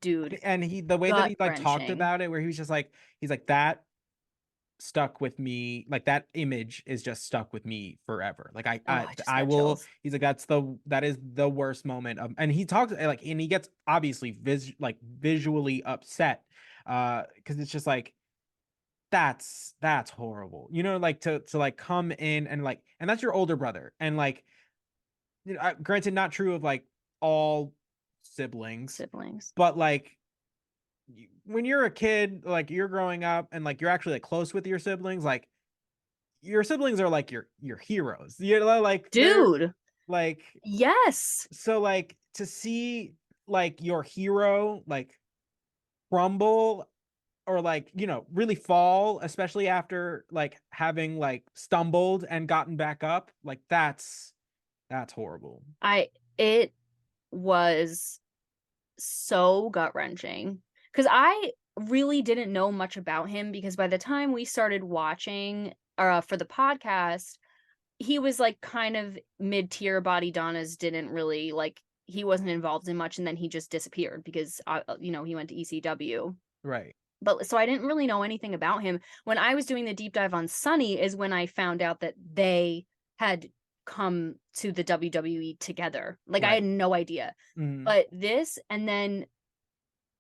dude, and the way that he like talked gut-wrenching. about it, where he was just like, he's like, that stuck with me, like that image is just stuck with me forever. Like I will Chills. he's like, that is the worst moment of, and he talks like, and he gets obviously visually upset because it's just like, that's horrible, you know, like to like come in and like, and that's your older brother, and like, you know, granted not true of like all siblings, but like when you're a kid, like you're growing up and like you're actually like close with your siblings, like your siblings are like your heroes, you know, like dude, like, yes. so like to see like your hero like crumble or like, you know, really fall, especially after like having like stumbled and gotten back up, like that's horrible. It was so gut-wrenching because I really didn't know much about him, because by the time we started watching for the podcast, he was like kind of mid-tier. Body Donnas didn't really like, he wasn't involved in much, and then he just disappeared because he went to ECW. Right. But so I didn't really know anything about him. When I was doing the deep dive on Sunny is when I found out that they had come to the WWE together. Like, I had no idea. But this, and then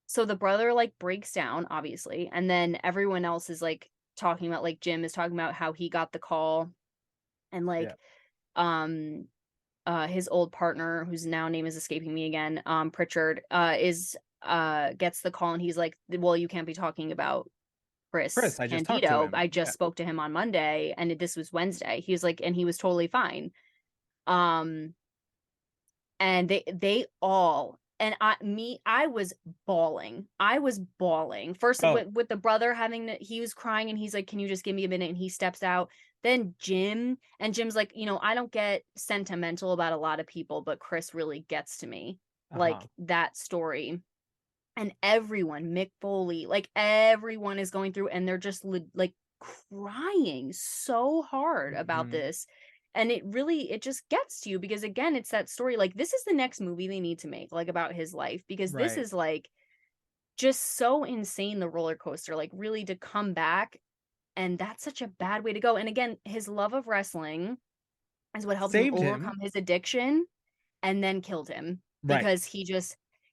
so the brother like breaks down, obviously, and then everyone else is like talking about, like Jim is talking about how he got the call, and like his old partner, whose now name is escaping me again, Pritchard, gets the call and he's like, well, you can't be talking about Chris I just talked to Candito. him. I just spoke to him on Monday and this was Wednesday. He was like, and he was totally fine. And they all, and I was bawling. First with the brother he was crying and he's like, can you just give me a minute? And he steps out. Then Jim's like, I don't get sentimental about a lot of people, but Chris really gets to me. Like, that story. And everyone, Mick Foley, like everyone is going through and they're just like crying so hard about this. And it just gets to you because, again, it's that story. Like, this is the next movie they need to make, like, about his life, because this is like just so insane, the roller coaster, like, really to come back. And that's such a bad way to go. And again, his love of wrestling is what helped him overcome his addiction and then killed him, because he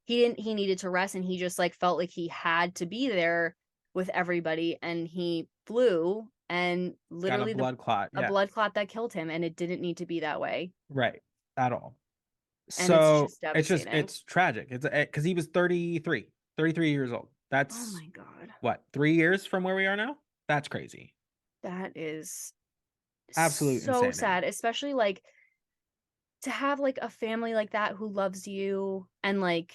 needed to rest, and he just like felt like he had to be there with everybody, and he flew and literally got a blood clot. a blood clot that killed him, and it didn't need to be that way. Right. At all. And it's So just devastating. it's tragic. It's because he was 33 years old. That's, oh my God, what, 3 years from where we are now? That's crazy. That is Absolute so insanity. sad, especially like to have like a family like that who loves you, and like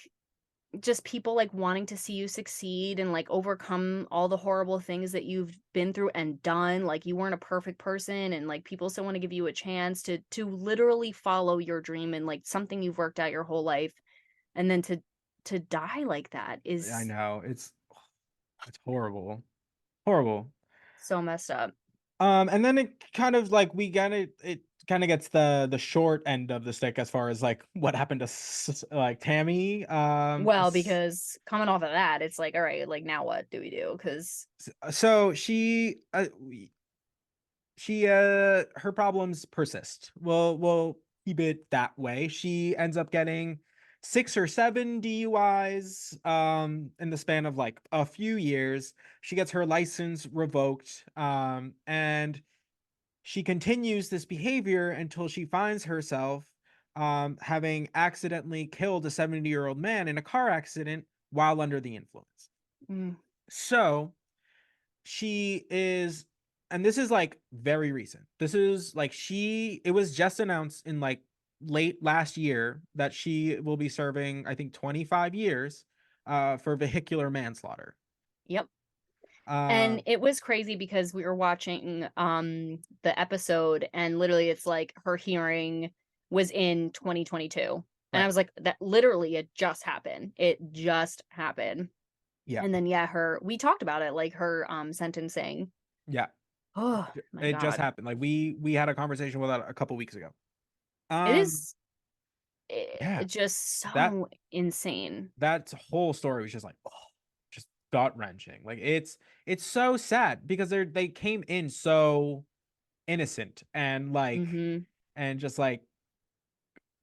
just people like wanting to see you succeed and like overcome all the horrible things that you've been through and done. Like, you weren't a perfect person, and like people still want to give you a chance to literally follow your dream and like something you've worked out your whole life, and then to die like that is, I know, it's horrible, so messed up. and then it kind of like it kind of gets the short end of the stick as far as like what happened to like Tammy. Well, because coming off of that, it's like, all right, like now what do we do? Because so she her problems persist. We'll keep it that way. She ends up getting 6 or 7 DUIs in the span of like a few years. She gets her license revoked, and she continues this behavior until she finds herself having accidentally killed a 70-year-old man in a car accident while under the influence. So she is, and this is like very recent. This is like it was just announced in like late last year that she will be serving, I think, 25 years for vehicular manslaughter. Yep. Uh, And it was crazy because we were watching the episode, and literally it's like her hearing was in 2022. And I was like, that literally it just happened. It just happened. Yeah. And then we talked about it, like her sentencing. Yeah. Oh my It just God. happened. Like we had a conversation with that a couple weeks ago. It is Yeah, just that so insane. that whole story was just like, oh, just gut wrenching. Like it's so sad because they came in so innocent and like and just like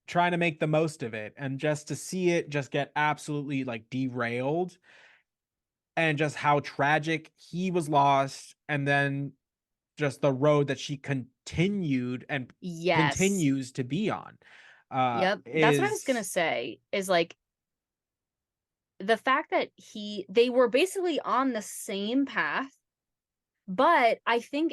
trying to make the most of it, and just to see it just get absolutely like derailed, and just how tragic he was lost, and then just the road that she continued and Yes. continues to be on Yep. That's what I was gonna is say, is like the fact that they were basically on the same path, but I think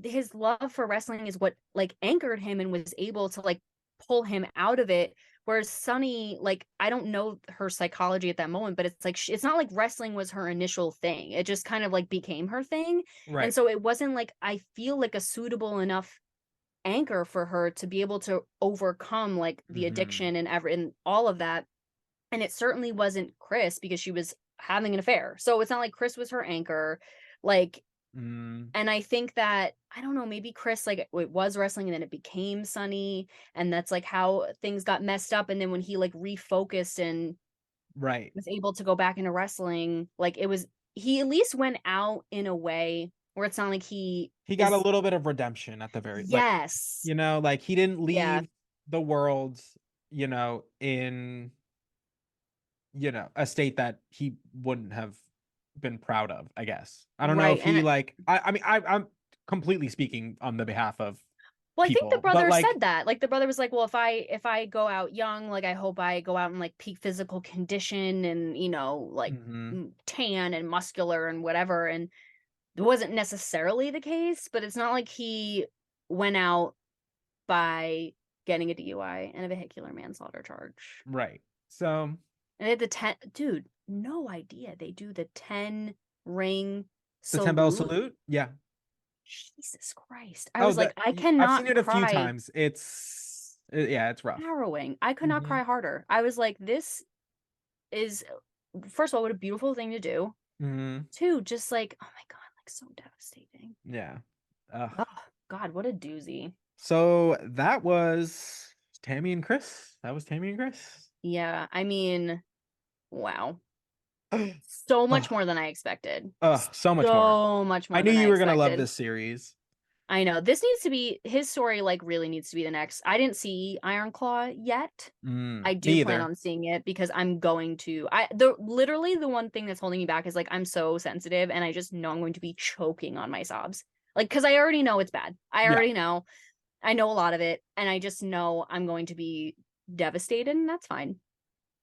his love for wrestling is what like anchored him and was able to like pull him out of it. Whereas Sunny, like, I don't know her psychology at that moment, but it's like it's not like wrestling was her initial thing. It just kind of like became her thing. And right. so it wasn't like, I feel like, a suitable enough anchor for her to be able to overcome like the addiction and all of that. And it certainly wasn't Chris, because she was having an affair. So it's not like Chris was her anchor. Like, and I think that, I don't know, maybe Chris, like, it was wrestling and then it became Sunny. And that's like how things got messed up. And then when he like refocused and Right. was able to go back into wrestling, like he at least went out in a way where it's not like he Got a is. little bit of redemption at the very, like, Yes. like he didn't Yeah. leave the world, in, a state that he wouldn't have been proud of, I guess. I don't know Right. if he And like I mean I'm completely speaking on the behalf of well, I think the people, but brother like said that. Like, the brother was like, "Well, if I go out young, like, I hope I go out in like peak physical condition and, like, tan and muscular and whatever." And it wasn't necessarily the case, but it's not like he went out by getting a DUI and a vehicular manslaughter charge. right. So And they had the 10, dude, no idea. They do the 10 ring the 10-bell salute. salute, yeah. Jesus Christ. I Oh, was like, I I've seen cannot it a few cry. times. Yeah, it's rough. Harrowing. I could not cry harder. I was like, this is, first of all, what a beautiful thing to do. Two, just like, oh my God, like, so devastating. Yeah. Ugh. Oh God, what a doozy. So that was Tammy and Chris. That was Tammy and Chris. Yeah, I mean, wow. So much Ugh. more than I expected. So much more. So much I more knew than I you were gonna love expected. this series. I know. This needs to be his story, like, really needs to be the next. I didn't see Iron Claw yet. I Me do plan either. on seeing it because I'm going to. Literally the one thing that's holding me back is like I'm so sensitive and I just know I'm going to be choking on my sobs. Like, because I already know it's bad. I Yeah. already know. I know a lot of it, and I just know I'm going to be devastated, and that's fine.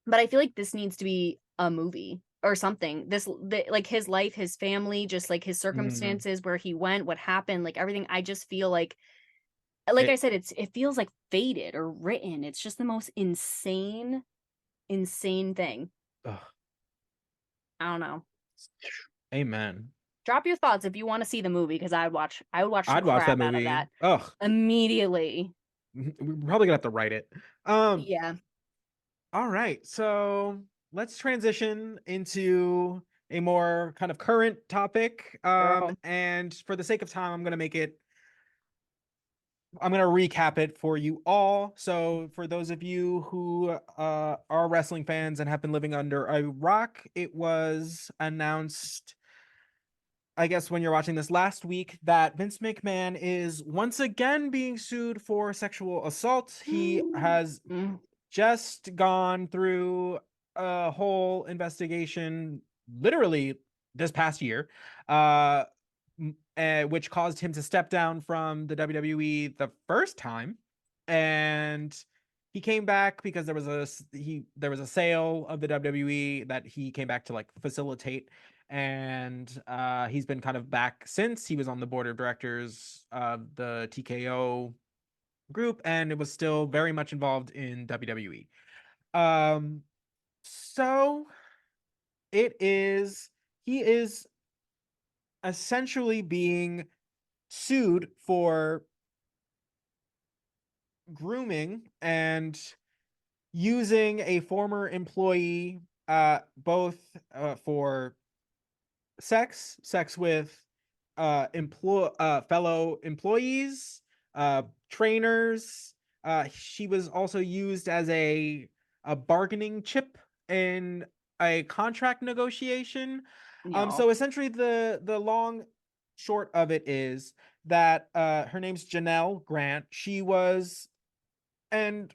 But I feel like this needs to be a movie or something. Like, his life, his family, just like his circumstances, where he went, what happened, like everything. I just feel like I said, it feels like fated or written. It's just the most insane thing. Ugh. I don't know. Amen. Drop your thoughts if you want to see the movie, because I would watch the I'd watch that crap out of movie. that Ugh. immediately. We're probably gonna have to write it. Yeah. All right. So let's transition into a more kind of current topic. Girl. And for the sake of time, I'm gonna recap it for you all. So for those of you who are wrestling fans and have been living under a rock, it was announced, I guess, when you're watching this last week, that Vince McMahon is once again being sued for sexual assault. He has just gone through a whole investigation literally this past year, which caused him to step down from the WWE the first time, and he came back because there was a sale of the WWE that he came back to like facilitate, and he's been kind of back since. He was on the board of directors of the TKO group, and it was still very much involved in WWE. So it is he is essentially being sued for grooming and using a former employee, both for sex with fellow employees, trainers. She was also used as a bargaining chip in a contract negotiation. No. So essentially the long short of it is that her name's Janelle Grant. She was, and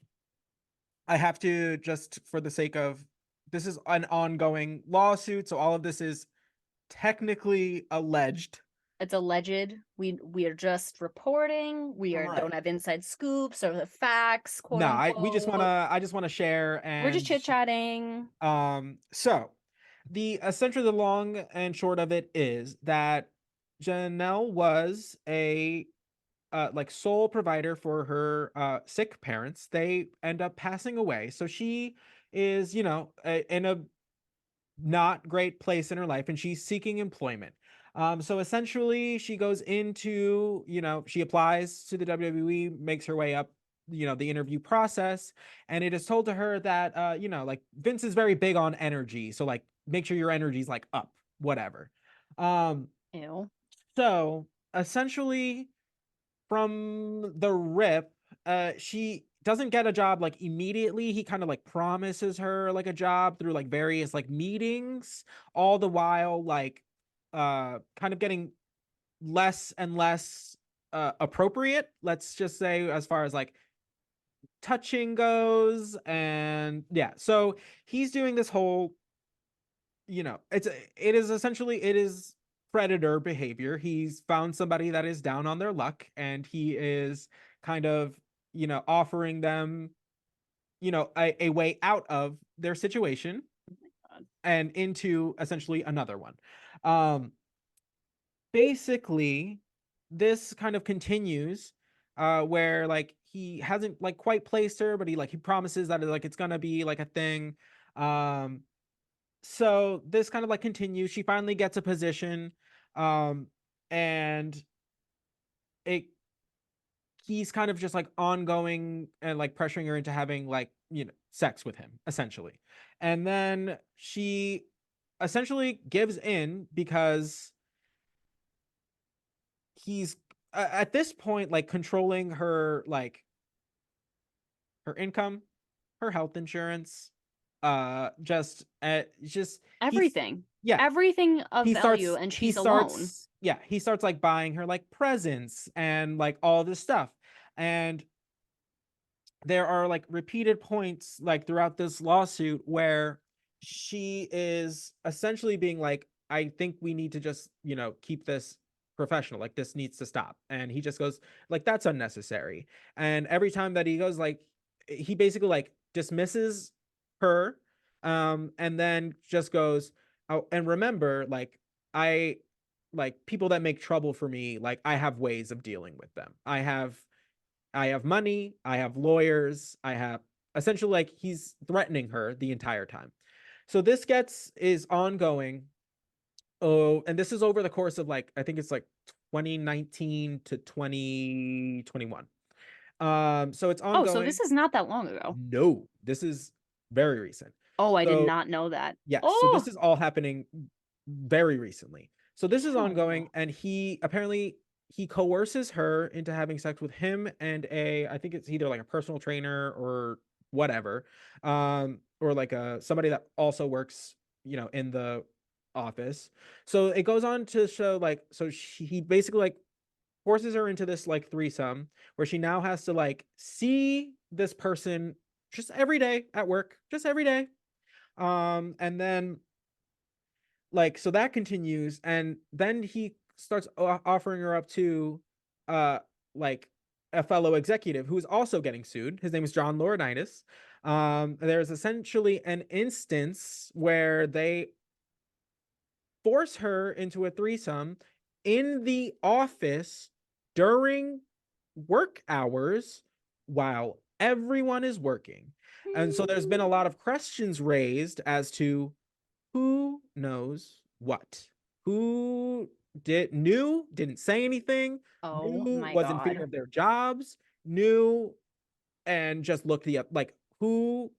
I have to, just for the sake of, this is an ongoing lawsuit, so all of this is technically alleged. It's alleged. We are just reporting. Don't have inside scoops or the facts, quote No, unquote. I just wanna share. We're just And chit-chatting. so the essentially the long and short of it is that Janelle was a like sole provider for her sick parents. They end up passing away, so she is, in a not great place in her life, and she's seeking employment. So essentially she goes into, she applies to the WWE, makes her way up, the interview process, and it is told to her that, like Vince is very big on energy. So like, make sure your energy's like up, whatever. Um, Ew. so essentially from the rip, she doesn't get a job like immediately. He kind of like promises her like a job through like various like meetings, all the while like kind of getting less and less appropriate, let's just say, as far as like touching goes. And yeah, so he's doing this whole, it is predator behavior. He's found somebody that is down on their luck, and he is kind of, offering them, a way out of their situation God. and into essentially another one. um Basically, this kind of continues, where like he hasn't like quite placed her, but he promises that like it's gonna be like a thing. um so this kind of like continues. She finally gets a position, um and it he's kind of just like ongoing and like pressuring her into having like, sex with him essentially. And then she essentially gives in because he's at this point like controlling her, like her income, her health insurance, just he's Everything. yeah. Everything of he value, starts and he she's alone. starts yeah, he starts like buying her like presents and like all this stuff. And there are like repeated points like throughout this lawsuit where she is essentially being like, I think we need to just, keep this professional, like this needs to stop. And he just goes like, that's unnecessary. And every time that he goes, like, he basically like dismisses her, and then just goes, oh, and remember, like, I like people that make trouble for me, like I have ways of dealing with them. I have money, I have lawyers, I have, essentially like he's threatening her the entire time. So this gets is ongoing. Oh, and this is over the course of like, I think it's like 2019 to 2021. So it's Oh, so this ongoing. is not that long ago. No, this is very recent. Oh, I did So not know that. yeah, so Oh, this is all happening very recently. So this is ongoing, ew. and he coerces her into having sex with him and I think it's either like a personal trainer or whatever, or like a somebody that also works, in the office. So it goes on to show like, so he basically like forces her into this like threesome where she now has to like see this person just every day at work, just every day. And then like so that continues, and then he starts offering her up to uh like a fellow executive who is also getting sued. His name is John Laurinaitis. There's essentially an instance where they force her into a threesome in the office during work hours while everyone is working. And so there's been a lot of questions raised as to who knows what, who didn't say anything, Oh knew, my was in fear God. of their jobs, knew, and just looked the up, like who.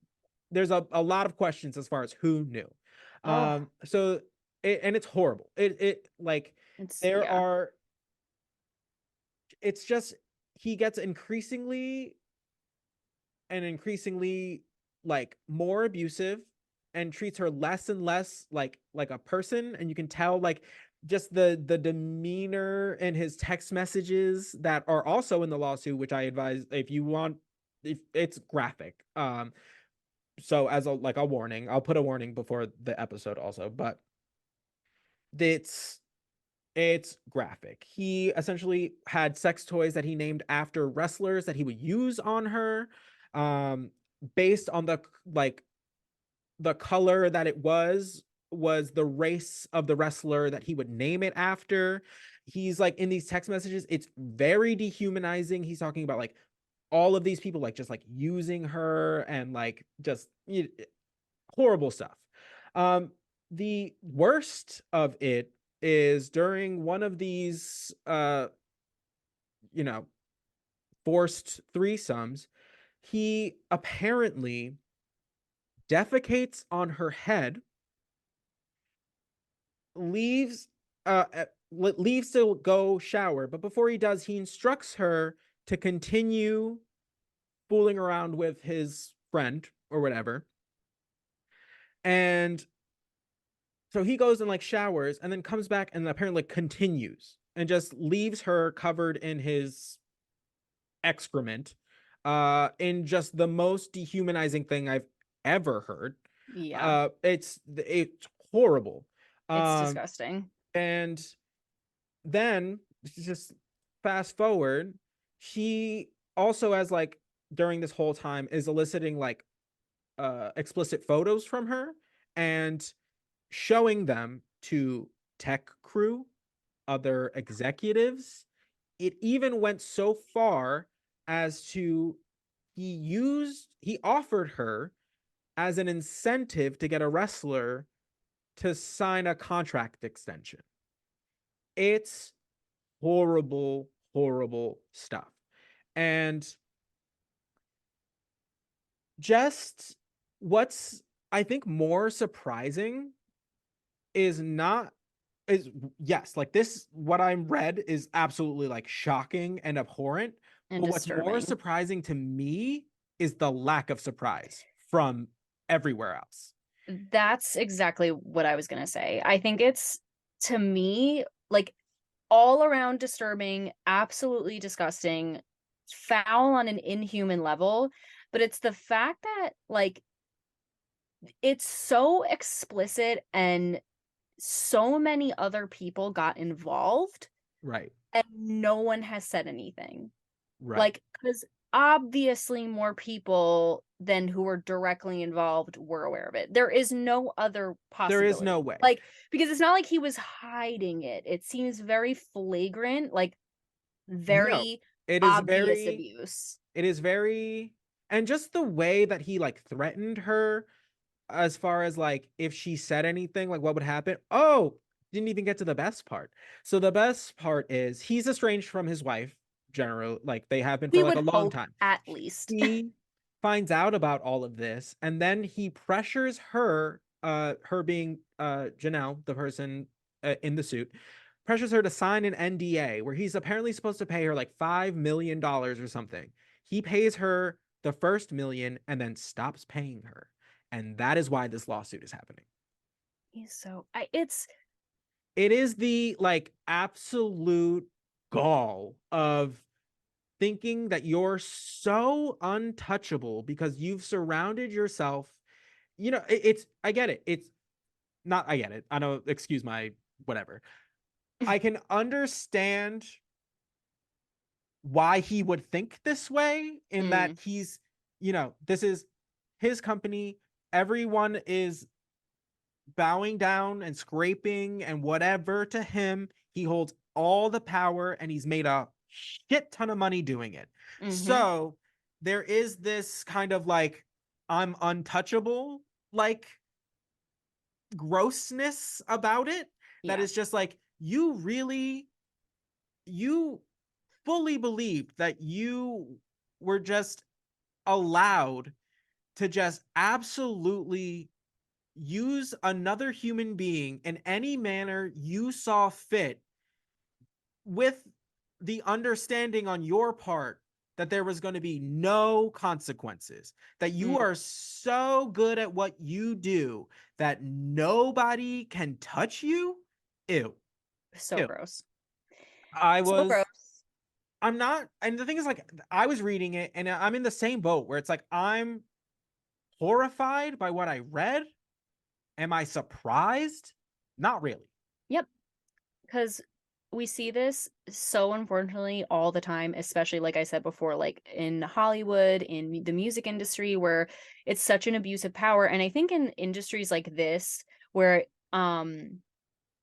There's a lot of questions as far as who knew. Oh, So and it's horrible. It like it's, there yeah. are, it's just, he gets increasingly and increasingly like more abusive and treats her less and less like a person. And you can tell like just the demeanor in his text messages that are also in the lawsuit, which I advise if you want, if it's graphic. So as a like a warning, I'll put a warning before the episode also, but it's it's graphic. He essentially had sex toys that he named after wrestlers that he would use on her, um, based on the like the color that it was the race of the wrestler that he would name it after. He's like in these text messages, it's very dehumanizing. He's talking about like all of these people like just like using her and like just horrible stuff. Um, the worst of it is during one of these you know, forced threesomes, he apparently defecates on her head, leaves leaves to go shower, but before he does, he instructs her to continue fooling around with his friend or whatever. And so he goes and like showers and then comes back and apparently continues and just leaves her covered in his excrement, in just the most dehumanizing thing I've ever heard. Yeah, It's horrible. it's Um disgusting. and then just fast forward, she also as like during this whole time is eliciting like explicit photos from her and showing them to tech crew, other executives. It even went so far as to he offered her as an incentive to get a wrestler to sign a contract extension. It's horrible, horrible stuff. And just what's I think more surprising is not is yes, like this what I'm read is absolutely like shocking and abhorrent. And But what's more disturbing. surprising to me is the lack of surprise from everywhere else. That's exactly what I was gonna say. I think it's, to me, like, all around disturbing, absolutely disgusting, foul on an inhuman level, but it's the fact that, like, it's so explicit and so many other people got involved Right. and no one has said anything. Right. Like, because obviously more people than who were directly involved were aware of it. There is no other There is possibility. no way. Like, because it's not like he was hiding it. It seems very flagrant, like No. very It is obvious very abuse. it is very and just the way that he like threatened her as far as like if she said anything, like what would happen. Oh, didn't even get to the best part. So the best part is he's estranged from his wife, general, like they have been for We like would a long hope, time. at least. He finds out about all of this and then he pressures her, her being Janelle, the person in the suit, pressures her to sign an NDA where he's apparently supposed to pay her like $5 million or something. He pays her the first million and then stops paying her, and that is why this lawsuit is happening. He's so it's It is the like absolute gall of thinking that you're so untouchable because you've surrounded yourself, it's I get it. It's not I get it. I know, excuse my whatever. I can understand why he would think this way, in that Mm, he's, this is his company. Everyone is bowing down and scraping and whatever to him. He holds all the power and he's made a shit ton of money doing it. mm-hmm. So there is this kind of like, I'm untouchable, like, grossness about it, that Yeah. is just like, you fully believed that you were just allowed to just absolutely use another human being in any manner you saw fit, with the understanding on your part that there was going to be no consequences, that you Mm, are so good at what you do that nobody can touch you. Ew. so Ew. gross. I So was gross. I'm not, and the thing is, like, I was reading it and I'm in the same boat where it's like, I'm horrified by what I read. Am I surprised? Not really. Yep. Because we see this so unfortunately all the time, especially like I said before, like in Hollywood, in the music industry, where it's such an abuse of power. And I think in industries like this, where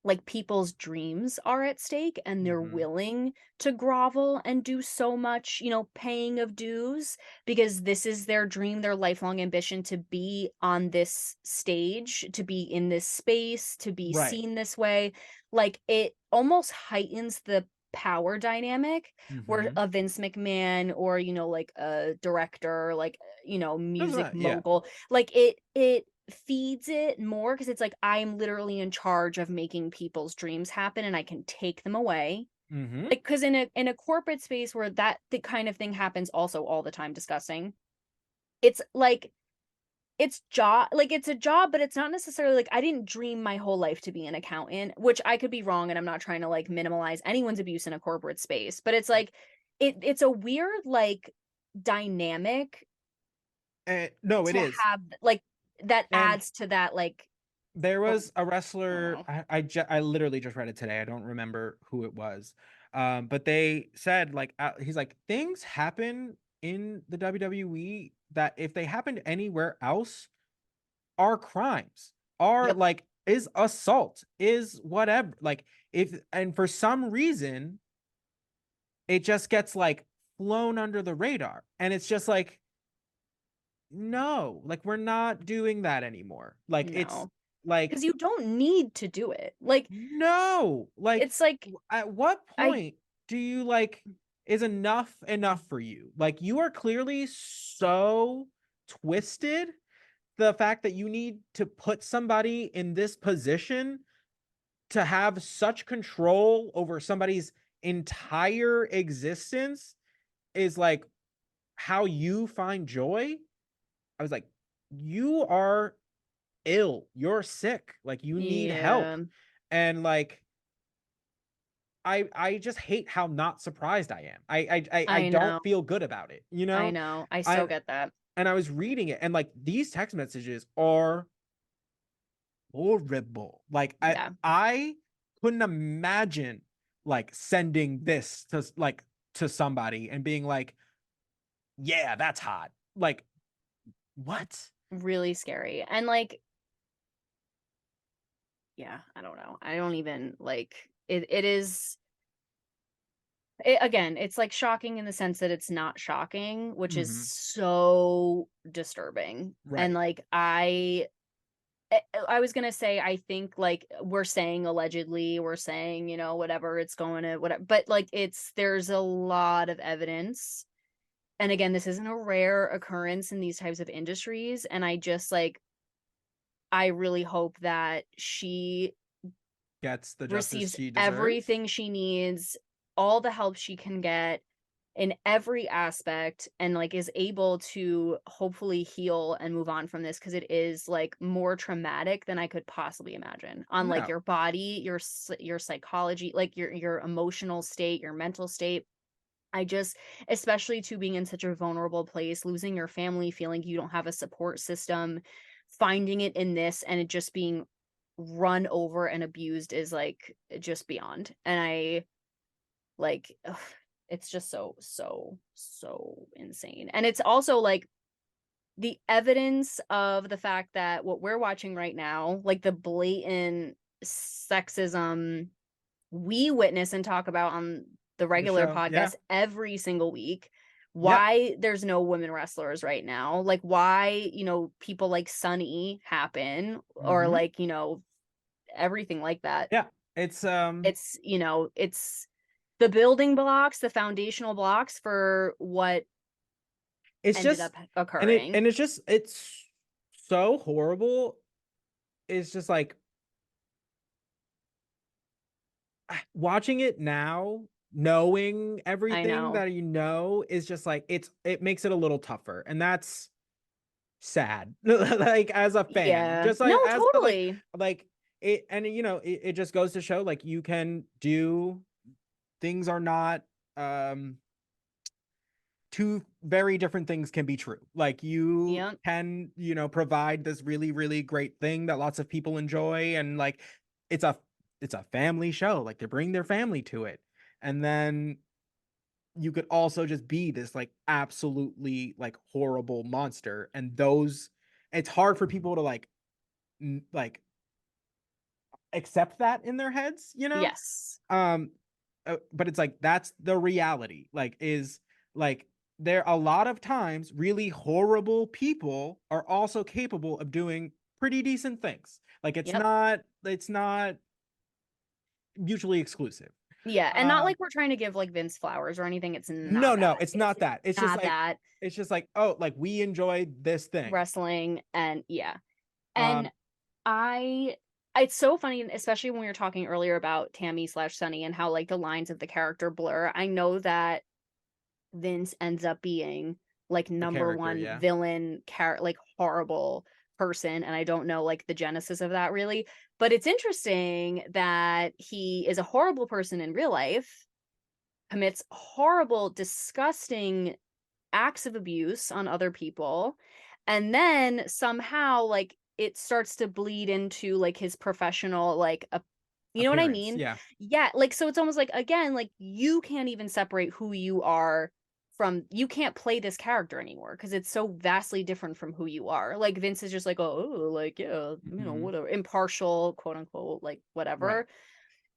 like people's dreams are at stake and they're Mm-hmm. willing to grovel and do so much, paying of dues because this is their dream, their lifelong ambition to be on this stage, to be in this space, to be Right. seen this way. Like it almost heightens the power dynamic where Mm-hmm. a Vince McMahon or like a director, like That's music what, yeah. mogul, like it feeds it more because it's like I'm literally in charge of making people's dreams happen and I can take them away. Mm-hmm. Like because in a corporate space where that the kind of thing happens also all the time, discussing. It's like it's a job, but it's not necessarily like I didn't dream my whole life to be an accountant, which I could be wrong and I'm not trying to like minimize anyone's abuse in a corporate space, but it's like it's a weird like dynamic No, it to is. have like that And adds to that like there oh, was a I don't wrestler. know. I literally just read it today. I don't remember who it was. But they said, like, he's like, things happen in the WWE that if they happened anywhere else are crimes, are Yep. like, is assault, is whatever. Like, if, and for some reason it just gets like flown under the radar, and it's just like, no, like, we're not doing that anymore. Like, it's No. like, Because you don't need to do it. Like, no, like, it's like at what I point do you like, is enough for you? Like, you are clearly so twisted, the fact that you need to put somebody in this position to have such control over somebody's entire existence is like how you find joy. I was like, you are ill, you're sick, like, you need help. yeah, And like, I just hate how not surprised I am. I I don't know. feel good about it, I know. I so I get that. and I was reading it, and like, these text messages are horrible. Like, Yeah. I couldn't imagine like sending this to like, to somebody and being like, yeah, that's hot. Like, what? Really scary. And like, yeah, I don't know. I don't even like it is again, it's like shocking in the sense that it's not shocking, which is Mm-hmm. so disturbing. And Right. like I was gonna say, I think like we're saying allegedly, we're saying, whatever it's going to whatever, but like there's a lot of evidence. And again, this isn't a rare occurrence in these types of industries. And I just like, I really hope that she Gets the justice receives she deserves. everything she needs, all the help she can get in every aspect, and like is able to hopefully heal and move on from this because it is like more traumatic than I could possibly imagine on like No. your body, your psychology, like your emotional state, your mental state. I just, especially to being in such a vulnerable place, losing your family, feeling you don't have a support system, finding it in this and it just being run over and abused is like just beyond. And I like, ugh, it's just so insane. And it's also like the evidence of the fact that what we're watching right now, like the blatant sexism we witness and talk about on the The regular show, yeah. podcast every single week. Yep. Why there's no women wrestlers right now, like why, people like Sunny happen, or like, everything like that. Yeah. It's It's the building blocks, the foundational blocks for what it's ended just up occurring. it's so horrible. It's just like watching it now, knowing I everything know. that is just like it makes it a little tougher, and that's sad. Like as a fan, Yeah. just No, like as totally. like it, and it just goes to show like you can do things are not two very different things can be true. Like you Yep. can, provide this really, really great thing that lots of people enjoy. And like, it's a, it's a family show. Like they bring their family to it. And then you could also just be this like absolutely like horrible monster. And those, it's hard for people to like accept that in their heads. Yes. Um, but it's like that's the reality. Like is like there a lot of times really horrible people are also capable of doing pretty decent things. Like Yep. it's not mutually exclusive. Yeah, and not Um, like we're trying to give like Vince flowers or anything. It's no, not no, that. it's It's not that. not that. It's just like, oh, like we enjoy this thing. Wrestling and yeah. And Um, I it's so funny, especially when we were talking earlier about Tammy/Sunny and how like the lines of the character blur. I know that Vince ends up being like the number character, one yeah. villain like horrible person, and I don't know like the genesis of that really, but it's interesting that he is a horrible person in real life, commits horrible, disgusting acts of abuse on other people, and then somehow like it starts to bleed into like his professional like you know what I Appearance, mean? yeah. Yeah, like so it's almost like again like you can't even separate who you are from, you can't play this character anymore because it's so vastly different from who you are. Like Vince is just like, oh, like yeah, Mhm. whatever, impartial, quote unquote, like Right. whatever.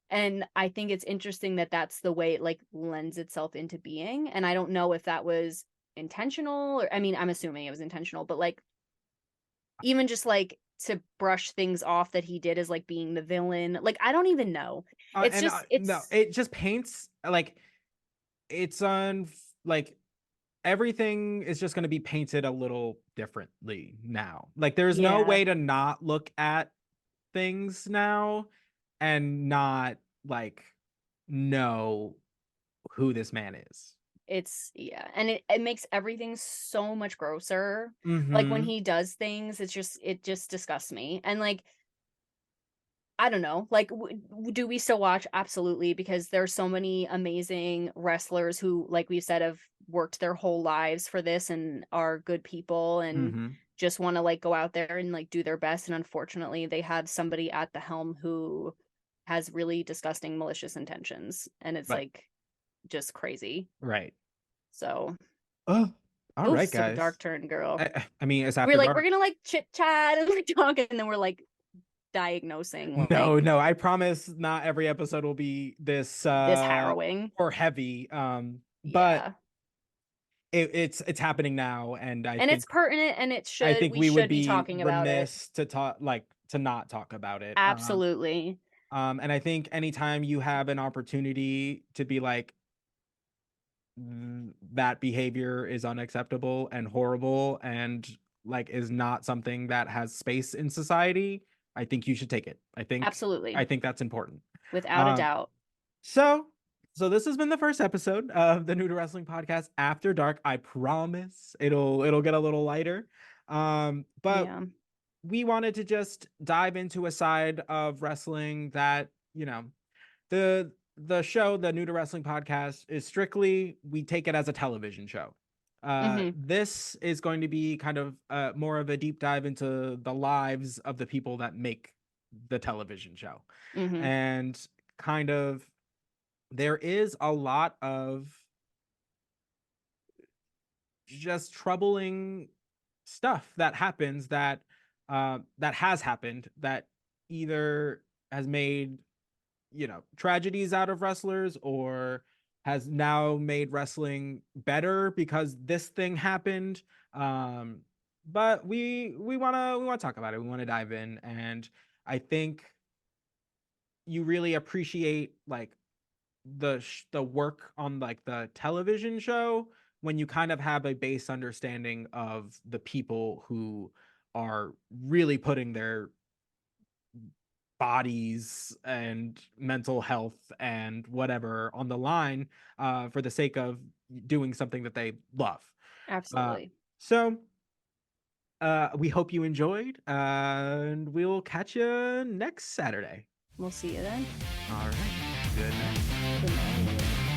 And I think it's interesting that that's the way it like lends itself into being. And I don't know if that was intentional, or I mean, I'm assuming it was intentional, but like even just like to brush things off that he did as like being the villain. Like I don't even know. It's And just no, it's it just paints like it's on like everything is just going to be painted a little differently now. Like there's no yeah, way to not look at things now and not like know who this man is. it's yeah. And it makes everything so much grosser. Like when Mhm. he does things, it just disgusts me. And like I don't know. Like, do we still watch? Absolutely, because there's so many amazing wrestlers who, like we said, have worked their whole lives for this and are good people and Mhm. just want to like go out there and like do their best. And unfortunately, they have somebody at the helm who has really disgusting, malicious intentions, and it's Right. like just crazy. Right. So, Oh, all oof, right, took a dark guys. turn, girl. I mean, it's We're after like, we're dark. gonna like chit chat and like talk, and then we're like diagnosing No, like no, I promise not every episode will be this this harrowing. or heavy. But Yeah. it's happening now, and And it's pertinent and I think we we would should be be talking about it. remiss to talk like to not talk about it. Absolutely. And I think anytime you have an opportunity to be like that behavior is unacceptable and horrible and like is not something that has space in society, I think you should take it. Absolutely. I think that's important. Without a Um, doubt. so so this has been the first episode of the New to Wrestling podcast after dark. I promise it'll get a little lighter. But Yeah. we wanted to just dive into a side of wrestling that, the the show, the New to Wrestling podcast, is strictly, we take it as a television show. This is going to be kind of more of a deep dive into the lives of the people that make the television show. And kind of, there is a lot of just troubling stuff that happens, that has happened, that either has made, you know, tragedies out of wrestlers, or has now made wrestling better because this thing happened. But we want to talk about it. We want to dive in, and I think you really appreciate like the work on like the television show when you kind of have a base understanding of the people who are really putting their bodies and mental health and whatever on the line for the sake of doing something that they love. Absolutely. So we hope you enjoyed, and we'll catch you next Saturday. We'll see you then. All right. Good night. Good night.